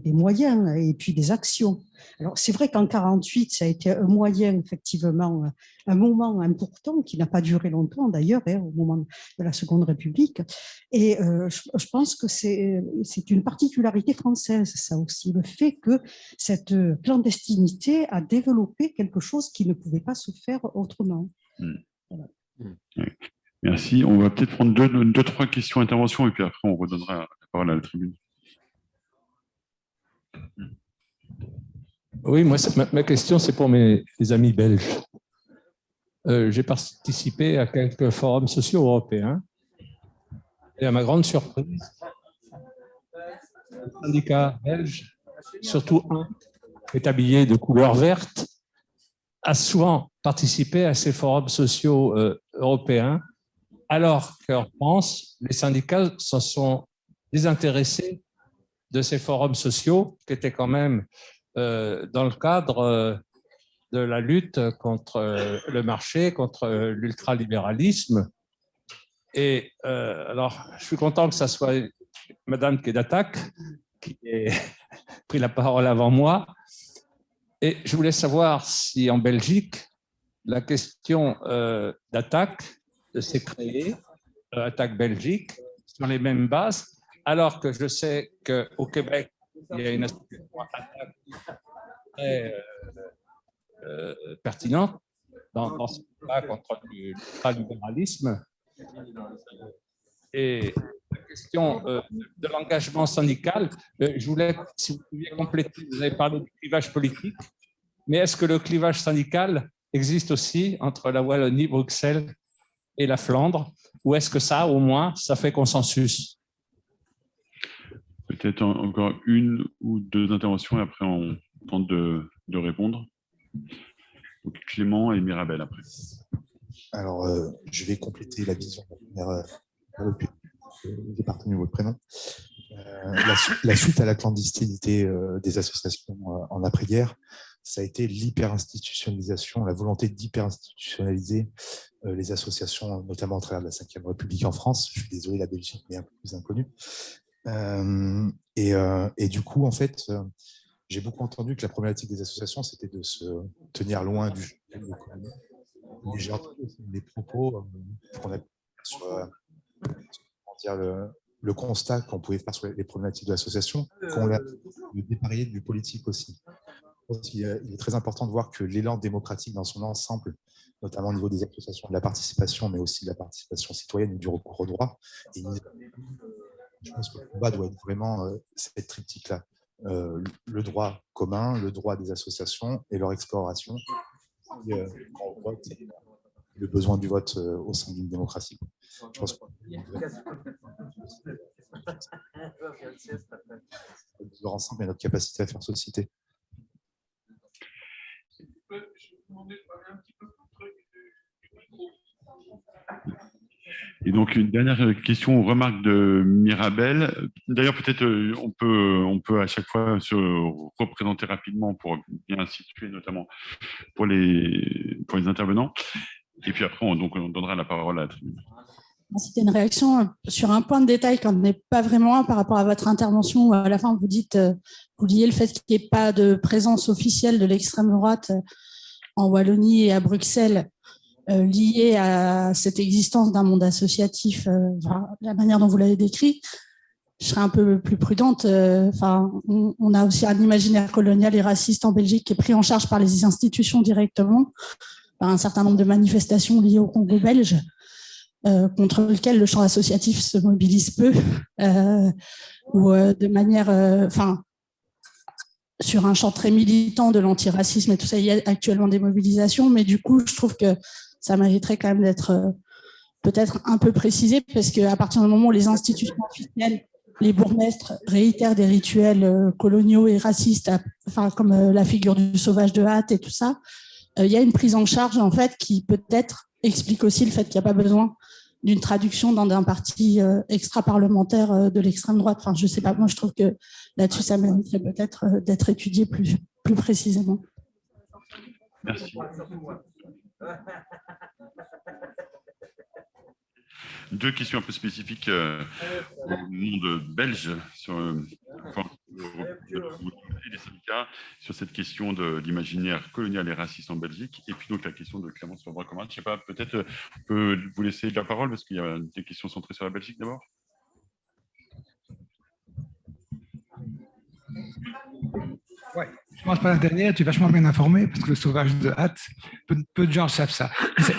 moyens et puis des actions. Alors, c'est vrai qu'en 1948, ça a été un moyen, effectivement, un moment important qui n'a pas duré longtemps d'ailleurs, au moment de la Seconde République. Et je pense que c'est une particularité française, ça aussi, le fait que cette clandestinité a développé quelque chose qui ne pouvait pas se faire autrement. Voilà.
Merci. On va peut-être prendre deux, trois questions, interventions, et puis après, on redonnera la parole à la tribune.
Oui, moi, ma question, c'est pour mes amis belges. J'ai participé à quelques forums sociaux européens et à ma grande surprise, le syndicat belge, surtout un qui est habillé de couleur verte, a souvent participé à ces forums sociaux européens, alors qu'en France, les syndicats se sont désintéressés de ces forums sociaux qui étaient quand même dans le cadre de la lutte contre le marché, contre l'ultralibéralisme. Et alors, je suis content que ce soit Madame Kedatak qui ait pris la parole avant moi. Et je voulais savoir si en Belgique, la question d'attaque s'est créée, Attaque Belgique, sur les mêmes bases, alors que je sais qu'au Québec, il y a une association attaque très pertinente dans ce cas contre l'ultralibéralisme. Et la question de l'engagement syndical, je voulais, si vous pouviez compléter, vous avez parlé du clivage politique, mais est-ce que le clivage syndical existe aussi entre la Wallonie, Bruxelles et la Flandre, ou est-ce que ça, au moins, ça fait consensus?
Peut-être encore une ou deux interventions et après on tente de répondre. Donc, Clément et Mirabel après.
Alors, je vais compléter la vision de la première département de votre prénom. La suite à la clandestinité des associations en après-guerre, ça a été l'hyper-institutionnalisation, la volonté d'hyper-institutionnaliser les associations, notamment à travers la Ve République en France. Je suis désolé, la Belgique est un peu plus inconnue. Et du coup, en fait, j'ai beaucoup entendu que la problématique des associations, c'était de se tenir loin du jeu. Et j'ai entendu aussi des propos qu'on a sur le constat qu'on pouvait faire sur les problématiques de l'association, qu'on l'a dépareillé du politique aussi. Il est très important de voir que l'élan démocratique dans son ensemble, notamment au niveau des associations, de la participation, mais aussi de la participation citoyenne et du recours au droit. Et je pense que le combat doit être vraiment cette triptyque-là. Le droit commun, le droit des associations et leur exploration. On vote le besoin du vote au sein d'une démocratie. Je pense que... vivre ensemble et notre capacité à faire société.
Et donc, une dernière question ou remarque de Mirabel. D'ailleurs, peut-être on peut à chaque fois se représenter rapidement pour bien situer, notamment pour les intervenants. Et puis après, on donnera la parole à la tribune.
C'était une réaction sur un point de détail qui n'en est pas vraiment un par rapport à votre intervention. À la fin, vous dites, vous liez le fait qu'il n'y ait pas de présence officielle de l'extrême droite en Wallonie et à Bruxelles liée à cette existence d'un monde associatif, la manière dont vous l'avez décrit. Je serais un peu plus prudente. On a aussi un imaginaire colonial et raciste en Belgique qui est pris en charge par les institutions directement, par un certain nombre de manifestations liées au Congo belge, contre lequel le champ associatif se mobilise peu, ou de manière, sur un champ très militant de l'antiracisme et tout ça, il y a actuellement des mobilisations, mais du coup, je trouve que ça mériterait quand même d'être peut-être un peu précisé, parce qu'à partir du moment où les institutions officielles, les bourgmestres réitèrent des rituels coloniaux et racistes, comme la figure du sauvage de hâte et tout ça, il y a une prise en charge en fait qui peut-être explique aussi le fait qu'il n'y a pas besoin d'une traduction dans un parti extra-parlementaire de l'extrême droite. Enfin, je ne sais pas, moi je trouve que là-dessus, ça mériterait peut-être d'être étudié plus précisément.
Merci. Deux questions un peu spécifiques au monde belge sur les syndicats sur cette question de l'imaginaire colonial et raciste en Belgique, et puis donc la question de Clémence sur le droit commun. Je ne sais pas, peut-être on peut vous laisser la parole parce qu'il y a des questions centrées sur la Belgique d'abord.
Ouais, je commence par la dernière, tu es vachement bien informé parce que le sauvage de hâte, peu de gens savent ça.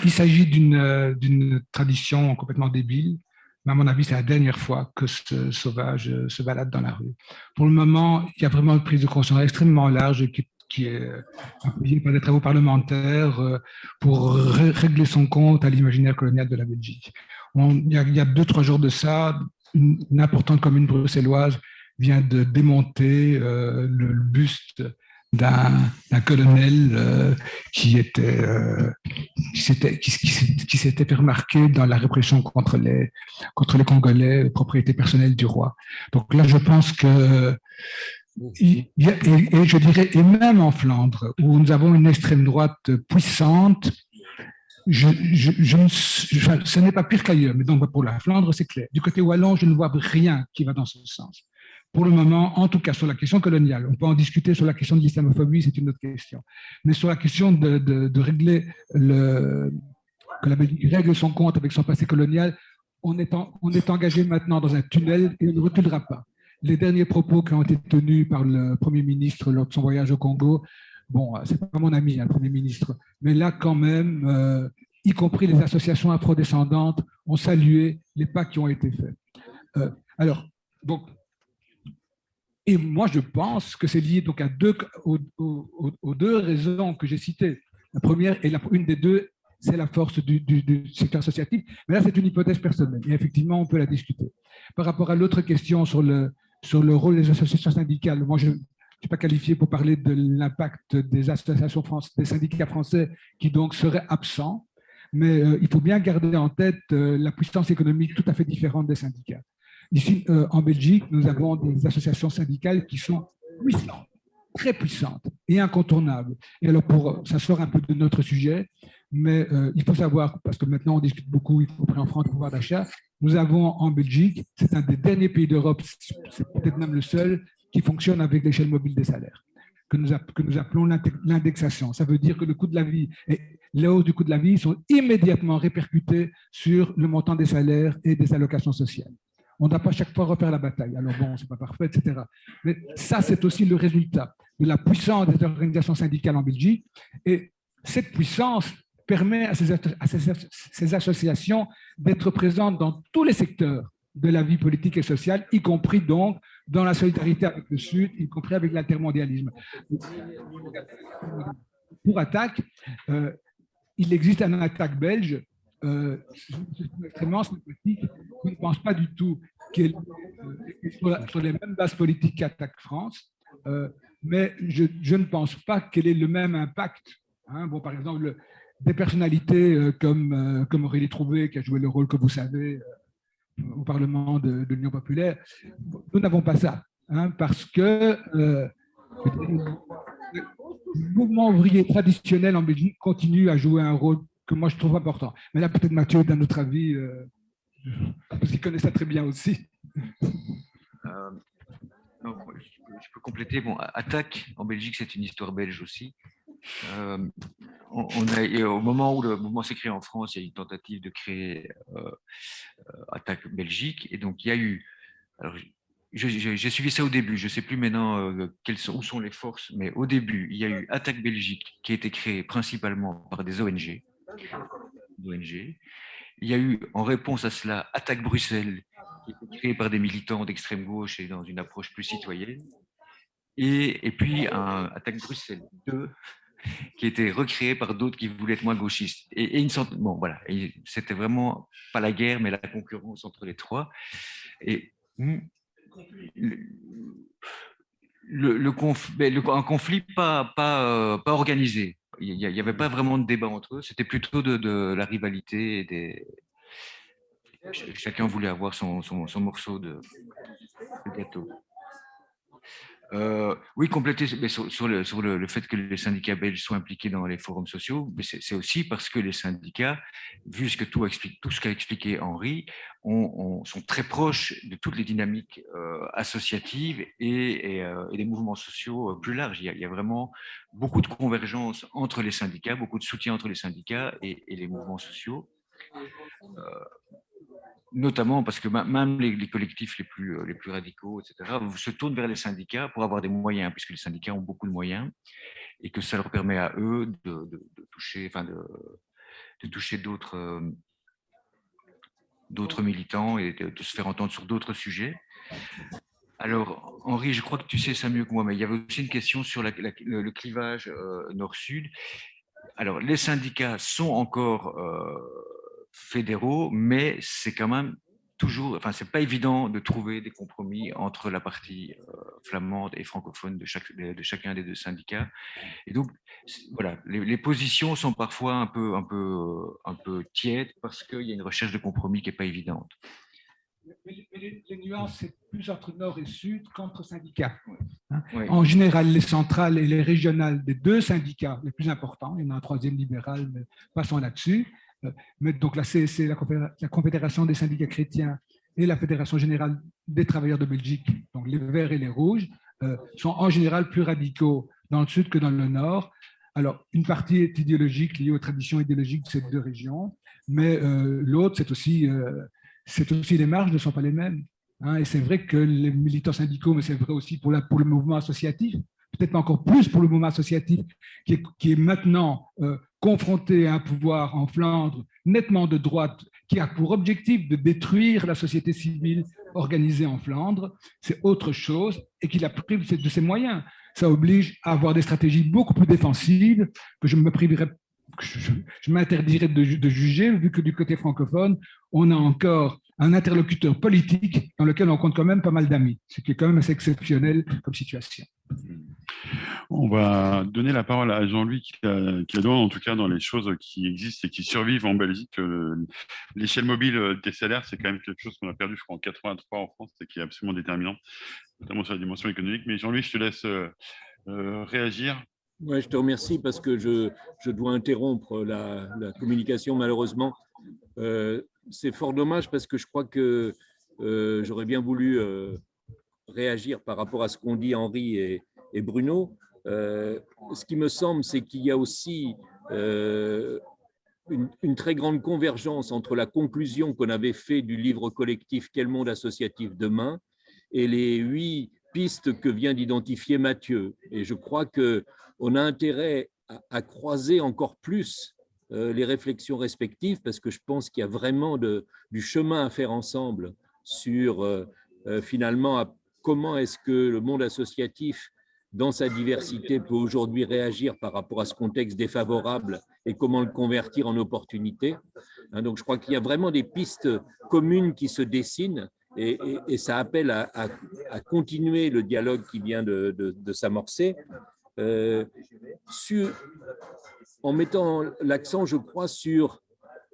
Il s'agit d'une tradition complètement débile, mais à mon avis, c'est la dernière fois que ce sauvage se balade dans la rue. Pour le moment, il y a vraiment une prise de conscience extrêmement large qui est appuyée par des travaux parlementaires pour régler son compte à l'imaginaire colonial de la Belgique. Il y a 2-3 jours de ça, une importante commune bruxelloise vient de démonter le buste d'un colonel qui s'était fait remarquer dans la répression contre les Congolais, propriété personnelle du roi. Donc là, je pense que, et je dirais, et même en Flandre, où nous avons une extrême droite puissante, ce n'est pas pire qu'ailleurs, mais donc pour la Flandre, c'est clair. Du côté wallon, je ne vois rien qui va dans ce sens. Pour le moment, en tout cas sur la question coloniale, on peut en discuter sur la question de l'islamophobie, c'est une autre question. Mais sur la question de régler que la Belgique règle son compte avec son passé colonial, on est engagé maintenant dans un tunnel et on ne reculera pas. Les derniers propos qui ont été tenus par le Premier ministre lors de son voyage au Congo, bon, c'est pas mon ami, le Premier ministre, mais là quand même, y compris les associations afrodescendantes ont salué les pas qui ont été faits. Et moi, je pense que c'est lié donc aux deux raisons que j'ai citées. La première, et une des deux, c'est la force du secteur associatif. Mais là, c'est une hypothèse personnelle. Et effectivement, on peut la discuter. Par rapport à l'autre question sur le rôle des associations syndicales, moi, je ne suis pas qualifié pour parler de l'impact des associations des syndicats français qui donc seraient absents. Mais il faut bien garder en tête la puissance économique tout à fait différente des syndicats. Ici, en Belgique, nous avons des associations syndicales qui sont puissantes, très puissantes et incontournables. Et alors, ça sort un peu de notre sujet, mais il faut savoir, parce que maintenant on discute beaucoup, y compris en France, du pouvoir d'achat, nous avons en Belgique, c'est un des derniers pays d'Europe, c'est peut-être même le seul, qui fonctionne avec l'échelle mobile des salaires, que nous appelons l'indexation. Ça veut dire que le coût de la vie et la hausse du coût de la vie sont immédiatement répercutés sur le montant des salaires et des allocations sociales. On ne doit pas chaque fois refaire la bataille. Alors bon, c'est pas parfait, etc. Mais ça, c'est aussi le résultat de la puissance des organisations syndicales en Belgique. Et cette puissance permet à ces associations d'être présentes dans tous les secteurs de la vie politique et sociale, y compris donc dans la solidarité avec le Sud, y compris avec l'altermondialisme. Pour Attac, il existe un Attac belge extrêmement sympathique. Je ne pense pas du tout qui est sur les mêmes bases politiques qu'Attaque France, mais je ne pense pas qu'elle ait le même impact. Hein. Bon, par exemple, des personnalités comme Aurélie Trouvé, qui a joué le rôle que vous savez au Parlement de l'Union populaire, nous n'avons pas ça, hein, parce que le mouvement ouvrier traditionnel en Belgique continue à jouer un rôle que moi je trouve important. Mais là, peut-être Mathieu, d'un autre avis, parce qu'il connaît ça très bien aussi.
Non, je peux compléter. Bon, Attaque en Belgique, c'est une histoire belge aussi. Au moment où le mouvement s'est créé en France, il y a eu une tentative de créer Attaque Belgique, et donc il y a eu. Alors, j'ai suivi ça au début. Je ne sais plus maintenant où sont les forces, mais au début, il y a eu Attaque Belgique qui a été créée principalement par des ONG. Il y a eu, en réponse à cela, Attaque Bruxelles, qui a été créée par des militants d'extrême gauche et dans une approche plus citoyenne. Et puis, Attaque Bruxelles 2, qui a été recréé par d'autres qui voulaient être moins gauchistes. Bon, voilà, c'était vraiment pas la guerre, mais la concurrence entre les trois. Et un conflit pas organisé. Il n'y avait pas vraiment de débat entre eux, c'était plutôt de la rivalité. Chacun voulait avoir son morceau de gâteau. Oui, compléter sur le fait que les syndicats belges soient impliqués dans les forums sociaux, mais c'est aussi parce que les syndicats, vu tout ce qu'a expliqué Henri, sont très proches de toutes les dynamiques associatives et des mouvements sociaux plus larges. Il y a vraiment beaucoup de convergence entre les syndicats, beaucoup de soutien entre les syndicats et les mouvements sociaux. Notamment parce que même les collectifs les plus radicaux, etc., se tournent vers les syndicats pour avoir des moyens, puisque les syndicats ont beaucoup de moyens et que ça leur permet à eux de toucher d'autres militants et de se faire entendre sur d'autres sujets. Alors, Henri, je crois que tu sais ça mieux que moi, mais il y avait aussi une question sur le clivage nord-sud. Alors, les syndicats sont encore fédéraux, mais c'est quand même toujours, c'est pas évident de trouver des compromis entre la partie flamande et francophone de chacun des deux syndicats. Et donc, voilà, les positions sont parfois un peu tièdes parce qu'il y a une recherche de compromis qui n'est pas évidente.
Mais les nuances, c'est plus entre nord et sud qu'entre syndicats. Hein.
Oui.
En général, les centrales et les régionales des deux syndicats les plus importants, il y en a un troisième libéral, mais passons là-dessus. Mais donc la CSC, la Confédération des syndicats chrétiens et la Fédération générale des travailleurs de Belgique, donc les verts et les rouges, sont en général plus radicaux dans le sud que dans le nord. Alors, une partie est idéologique, liée aux traditions idéologiques de ces deux régions, mais l'autre, c'est aussi les marges ne sont pas les mêmes. Hein, et c'est vrai que les militants syndicaux, mais c'est vrai aussi pour le mouvement associatif, peut-être encore plus pour le mouvement associatif, qui est maintenant confronté à un pouvoir en Flandre nettement de droite, qui a pour objectif de détruire la société civile organisée en Flandre, c'est autre chose, et qui la prive de ses moyens. Ça oblige à avoir des stratégies beaucoup plus défensives que je m'interdirais de juger, vu que du côté francophone, on a encore un interlocuteur politique dans lequel on compte quand même pas mal d'amis, ce qui est quand même assez exceptionnel comme situation.
On va donner la parole à Jean-Louis qui a droit, en tout cas, dans les choses qui existent et qui survivent en Belgique. L'échelle mobile des salaires, c'est quand même quelque chose qu'on a perdu, je crois, en 83 en France et qui est absolument déterminant, notamment sur la dimension économique. Mais Jean-Louis, je te laisse réagir.
Ouais, je te remercie parce que je dois interrompre la communication, malheureusement. C'est fort dommage parce que je crois que j'aurais bien voulu réagir par rapport à ce qu'ont dit Henri et Bruno. Ce qui me semble, c'est qu'il y a aussi une très grande convergence entre la conclusion qu'on avait fait du livre collectif « Quel monde associatif demain ?» et les 8 pistes que vient d'identifier Mathieu. Et je crois qu'on a intérêt à croiser encore plus les réflexions respectives, parce que je pense qu'il y a vraiment du chemin à faire ensemble sur finalement comment est-ce que le monde associatif, dans sa diversité, peut aujourd'hui réagir par rapport à ce contexte défavorable et comment le convertir en opportunité. Donc je crois qu'il y a vraiment des pistes communes qui se dessinent et ça appelle à continuer le dialogue qui vient de s'amorcer, en mettant l'accent, je crois, sur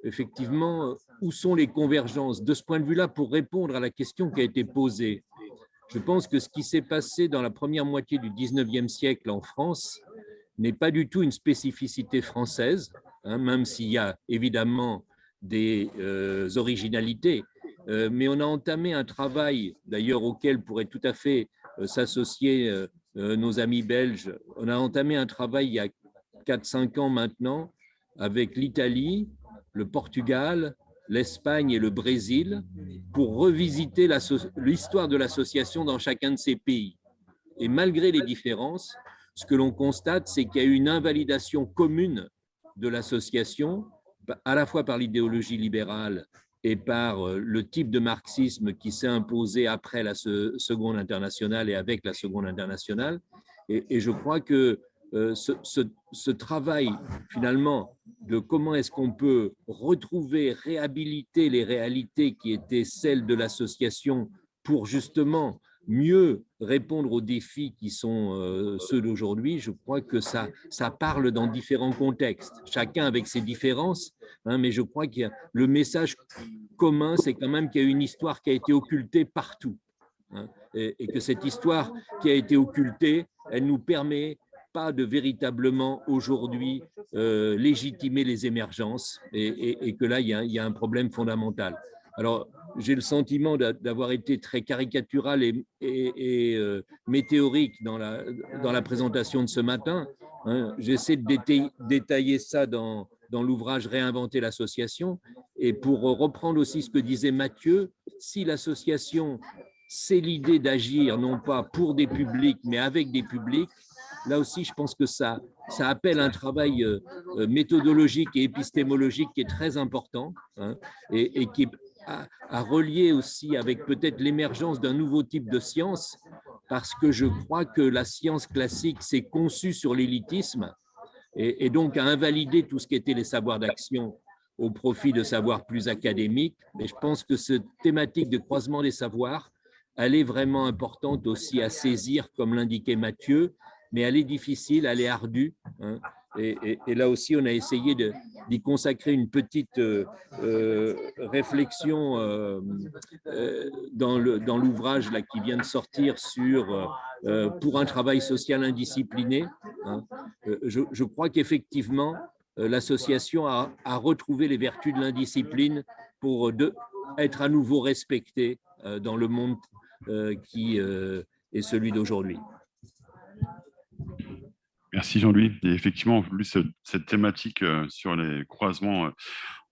effectivement où sont les convergences. De ce point de vue-là, pour répondre à la question qui a été posée, je pense que ce qui s'est passé dans la première moitié du 19e siècle en France n'est pas du tout une spécificité française, hein, même s'il y a évidemment des originalités. Mais on a entamé un travail, d'ailleurs auquel pourraient tout à fait s'associer nos amis belges. On a entamé un travail il y a 4-5 ans maintenant avec l'Italie, le Portugal, l'Espagne et le Brésil pour revisiter l'histoire de l'association dans chacun de ces pays. Et malgré les différences, ce que l'on constate, c'est qu'il y a eu une invalidation commune de l'association, à la fois par l'idéologie libérale et par le type de marxisme qui s'est imposé après la Seconde Internationale et avec la Seconde Internationale. Et je crois que ce travail, finalement, de comment est-ce qu'on peut retrouver, réhabiliter les réalités qui étaient celles de l'association pour justement mieux répondre aux défis qui sont ceux d'aujourd'hui, je crois que ça parle dans différents contextes, chacun avec ses différences, hein, mais je crois que le message commun, c'est quand même qu'il y a une histoire qui a été occultée partout, hein, et que cette histoire qui a été occultée, elle nous permet pas de véritablement aujourd'hui légitimer les émergences et que là, il y a un problème fondamental. Alors, j'ai le sentiment d'avoir été très caricatural et météorique dans la présentation de ce matin. Hein. J'essaie de détailler ça dans l'ouvrage « Réinventer l'association ». Et pour reprendre aussi ce que disait Mathieu, si l'association, c'est l'idée d'agir non pas pour des publics, mais avec des publics, là aussi, je pense que ça appelle un travail méthodologique et épistémologique qui est très important, hein, et qui est à relier aussi avec peut-être l'émergence d'un nouveau type de science, parce que je crois que la science classique s'est conçue sur l'élitisme et donc a invalidé tout ce qui était les savoirs d'action au profit de savoirs plus académiques. Mais je pense que cette thématique de croisement des savoirs, elle est vraiment importante aussi à saisir, comme l'indiquait Mathieu, mais elle est difficile, elle est ardue, hein. Et là aussi, on a essayé d'y consacrer une petite réflexion dans l'ouvrage qui vient de sortir sur pour un travail social indiscipliné, hein. Je crois qu'effectivement, l'association a retrouvé les vertus de l'indiscipline pour être à nouveau respectée dans le monde qui est celui d'aujourd'hui.
Merci Jean-Louis. Et effectivement, en plus, cette thématique sur les croisements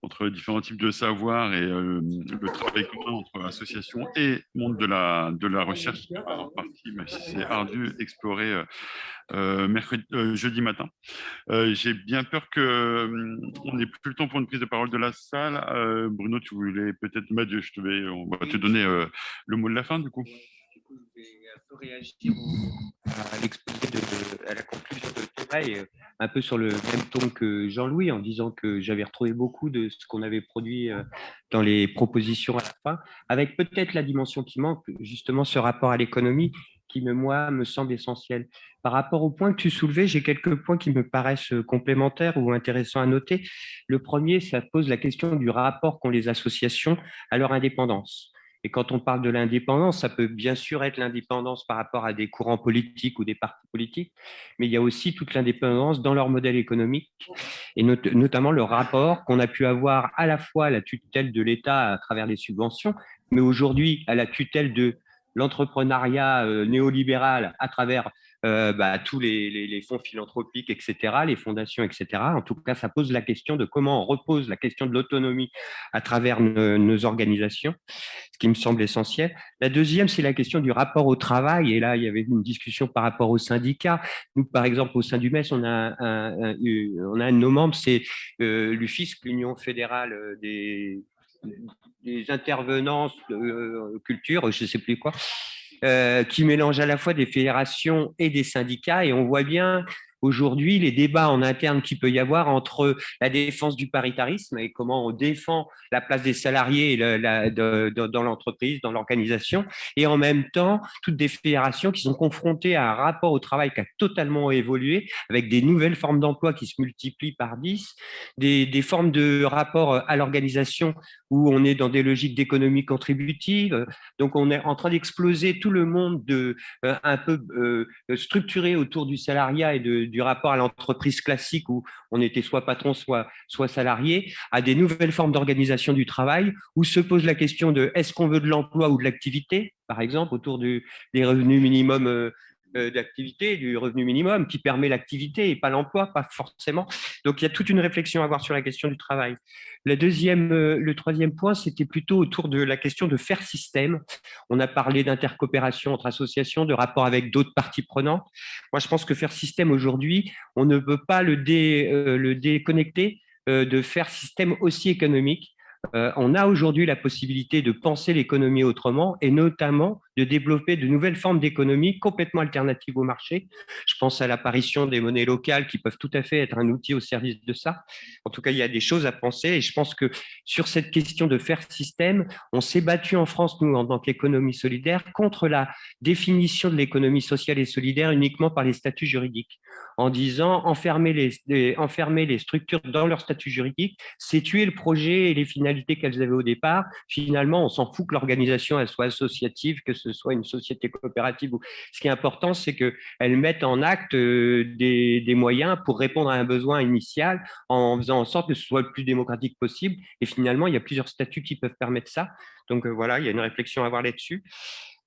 entre différents types de savoirs et le travail commun entre associations et monde de la recherche, en partie, mais c'est ardu, exploré jeudi matin. J'ai bien peur qu'on n'ait plus le temps pour une prise de parole de la salle. Bruno, tu voulais peut-être mettre, on va te donner le mot de la fin du coup.
Je vais un peu réagir à l'exposé à la conclusion de Thomas et un peu sur le même ton que Jean-Louis, en disant que j'avais retrouvé beaucoup de ce qu'on avait produit dans les propositions à la fin, avec peut-être la dimension qui manque, justement ce rapport à l'économie qui, moi, me semble essentiel. Par rapport au point que tu soulevais, j'ai quelques points qui me paraissent complémentaires ou intéressants à noter. Le premier, ça pose la question du rapport qu'ont les associations à leur indépendance. Et quand on parle de l'indépendance, ça peut bien sûr être l'indépendance par rapport à des courants politiques ou des partis politiques, mais il y a aussi toute l'indépendance dans leur modèle économique, et notamment le rapport qu'on a pu avoir à la fois à la tutelle de l'État à travers les subventions, mais aujourd'hui à la tutelle de l'entrepreneuriat néolibéral à travers tous les fonds philanthropiques, etc., les fondations, etc. En tout cas, ça pose la question de comment on repose la question de l'autonomie à travers nos organisations, ce qui me semble essentiel. La deuxième, c'est la question du rapport au travail. Et là, il y avait une discussion par rapport aux syndicats. Nous, par exemple, au sein du MES, on a un de nos membres, c'est l'UFISC, l'Union fédérale des intervenants culture, je ne sais plus quoi, qui mélange à la fois des fédérations et des syndicats. Et on voit bien aujourd'hui les débats en interne qu'il peut y avoir entre la défense du paritarisme et comment on défend la place des salariés dans l'entreprise, dans l'organisation, et en même temps toutes des fédérations qui sont confrontées à un rapport au travail qui a totalement évolué, avec des nouvelles formes d'emploi qui se multiplient par 10, des formes de rapport à l'organisation où on est dans des logiques d'économie contributive. Donc, on est en train d'exploser tout le monde un peu structuré autour du salariat et du rapport à l'entreprise classique où on était soit patron, soit salarié, à des nouvelles formes d'organisation du travail où se pose la question de est-ce qu'on veut de l'emploi ou de l'activité, par exemple, autour des revenus minimums d'activité, du revenu minimum qui permet l'activité et pas l'emploi, pas forcément. Donc, il y a toute une réflexion à avoir sur la question du travail. Le troisième point, c'était plutôt autour de la question de faire système. On a parlé d'intercoopération entre associations, de rapport avec d'autres parties prenantes. Moi, je pense que faire système aujourd'hui, on ne peut pas le déconnecter de faire système aussi économique. On a aujourd'hui la possibilité de penser l'économie autrement et notamment de développer de nouvelles formes d'économie complètement alternatives au marché. Je pense à l'apparition des monnaies locales qui peuvent tout à fait être un outil au service de ça. En tout cas, il y a des choses à penser et je pense que sur cette question de faire système, on s'est battu en France, nous, en tant qu'économie solidaire, contre la définition de l'économie sociale et solidaire uniquement par les statuts juridiques, en disant enfermer les structures dans leur statut juridique, c'est tuer le projet et les finalités qu'elles avaient au départ. Finalement, on s'en fout que l'organisation elle soit associative, que ce soit une société coopérative. Ce qui est important, c'est qu'elles mettent en acte des moyens pour répondre à un besoin initial en faisant en sorte que ce soit le plus démocratique possible. Et finalement, il y a plusieurs statuts qui peuvent permettre ça. Donc voilà, il y a une réflexion à avoir là-dessus.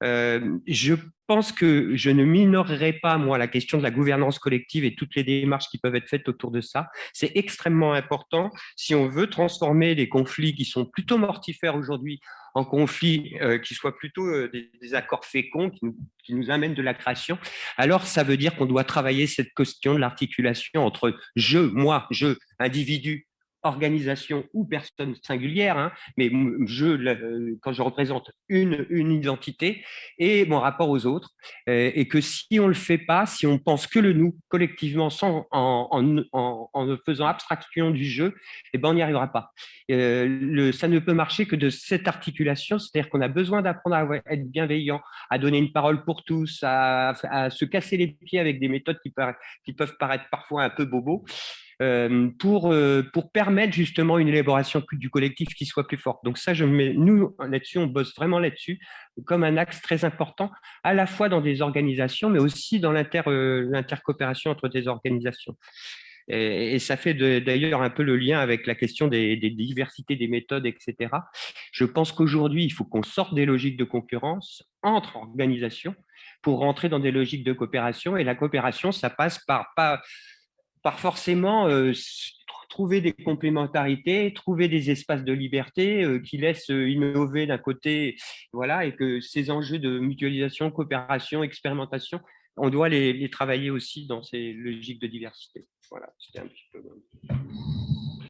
Je pense que je ne minorerai pas, moi, la question de la gouvernance collective et toutes les démarches qui peuvent être faites autour de ça. C'est extrêmement important si on veut transformer les conflits qui sont plutôt mortifères aujourd'hui en conflits qui soient plutôt des accords féconds qui nous amènent de la création. Alors, ça veut dire qu'on doit travailler cette question de l'articulation entre je, moi, je, individu, organisation ou personne singulière, hein, mais quand je représente une identité et mon rapport aux autres, et que si on ne le fait pas, si on pense que le nous collectivement en ne faisant abstraction du jeu, eh ben, on n'y arrivera pas. Ça ne peut marcher que de cette articulation, c'est-à-dire qu'on a besoin d'apprendre à être bienveillant, à donner une parole pour tous, à se casser les pieds avec des méthodes qui peuvent paraître parfois un peu bobos, pour permettre justement une élaboration du collectif qui soit plus forte. Donc ça, nous, là-dessus, on bosse vraiment là-dessus, comme un axe très important, à la fois dans des organisations, mais aussi dans l'intercoopération entre des organisations. Et ça fait d'ailleurs un peu le lien avec la question des diversités des méthodes, etc. Je pense qu'aujourd'hui, il faut qu'on sorte des logiques de concurrence entre organisations pour rentrer dans des logiques de coopération. Et la coopération, ça passe par forcément trouver des complémentarités, trouver des espaces de liberté qui laissent innover d'un côté, voilà, et que ces enjeux de mutualisation, coopération, expérimentation, on doit les travailler aussi dans ces logiques de diversité. Voilà, c'était un petit peu…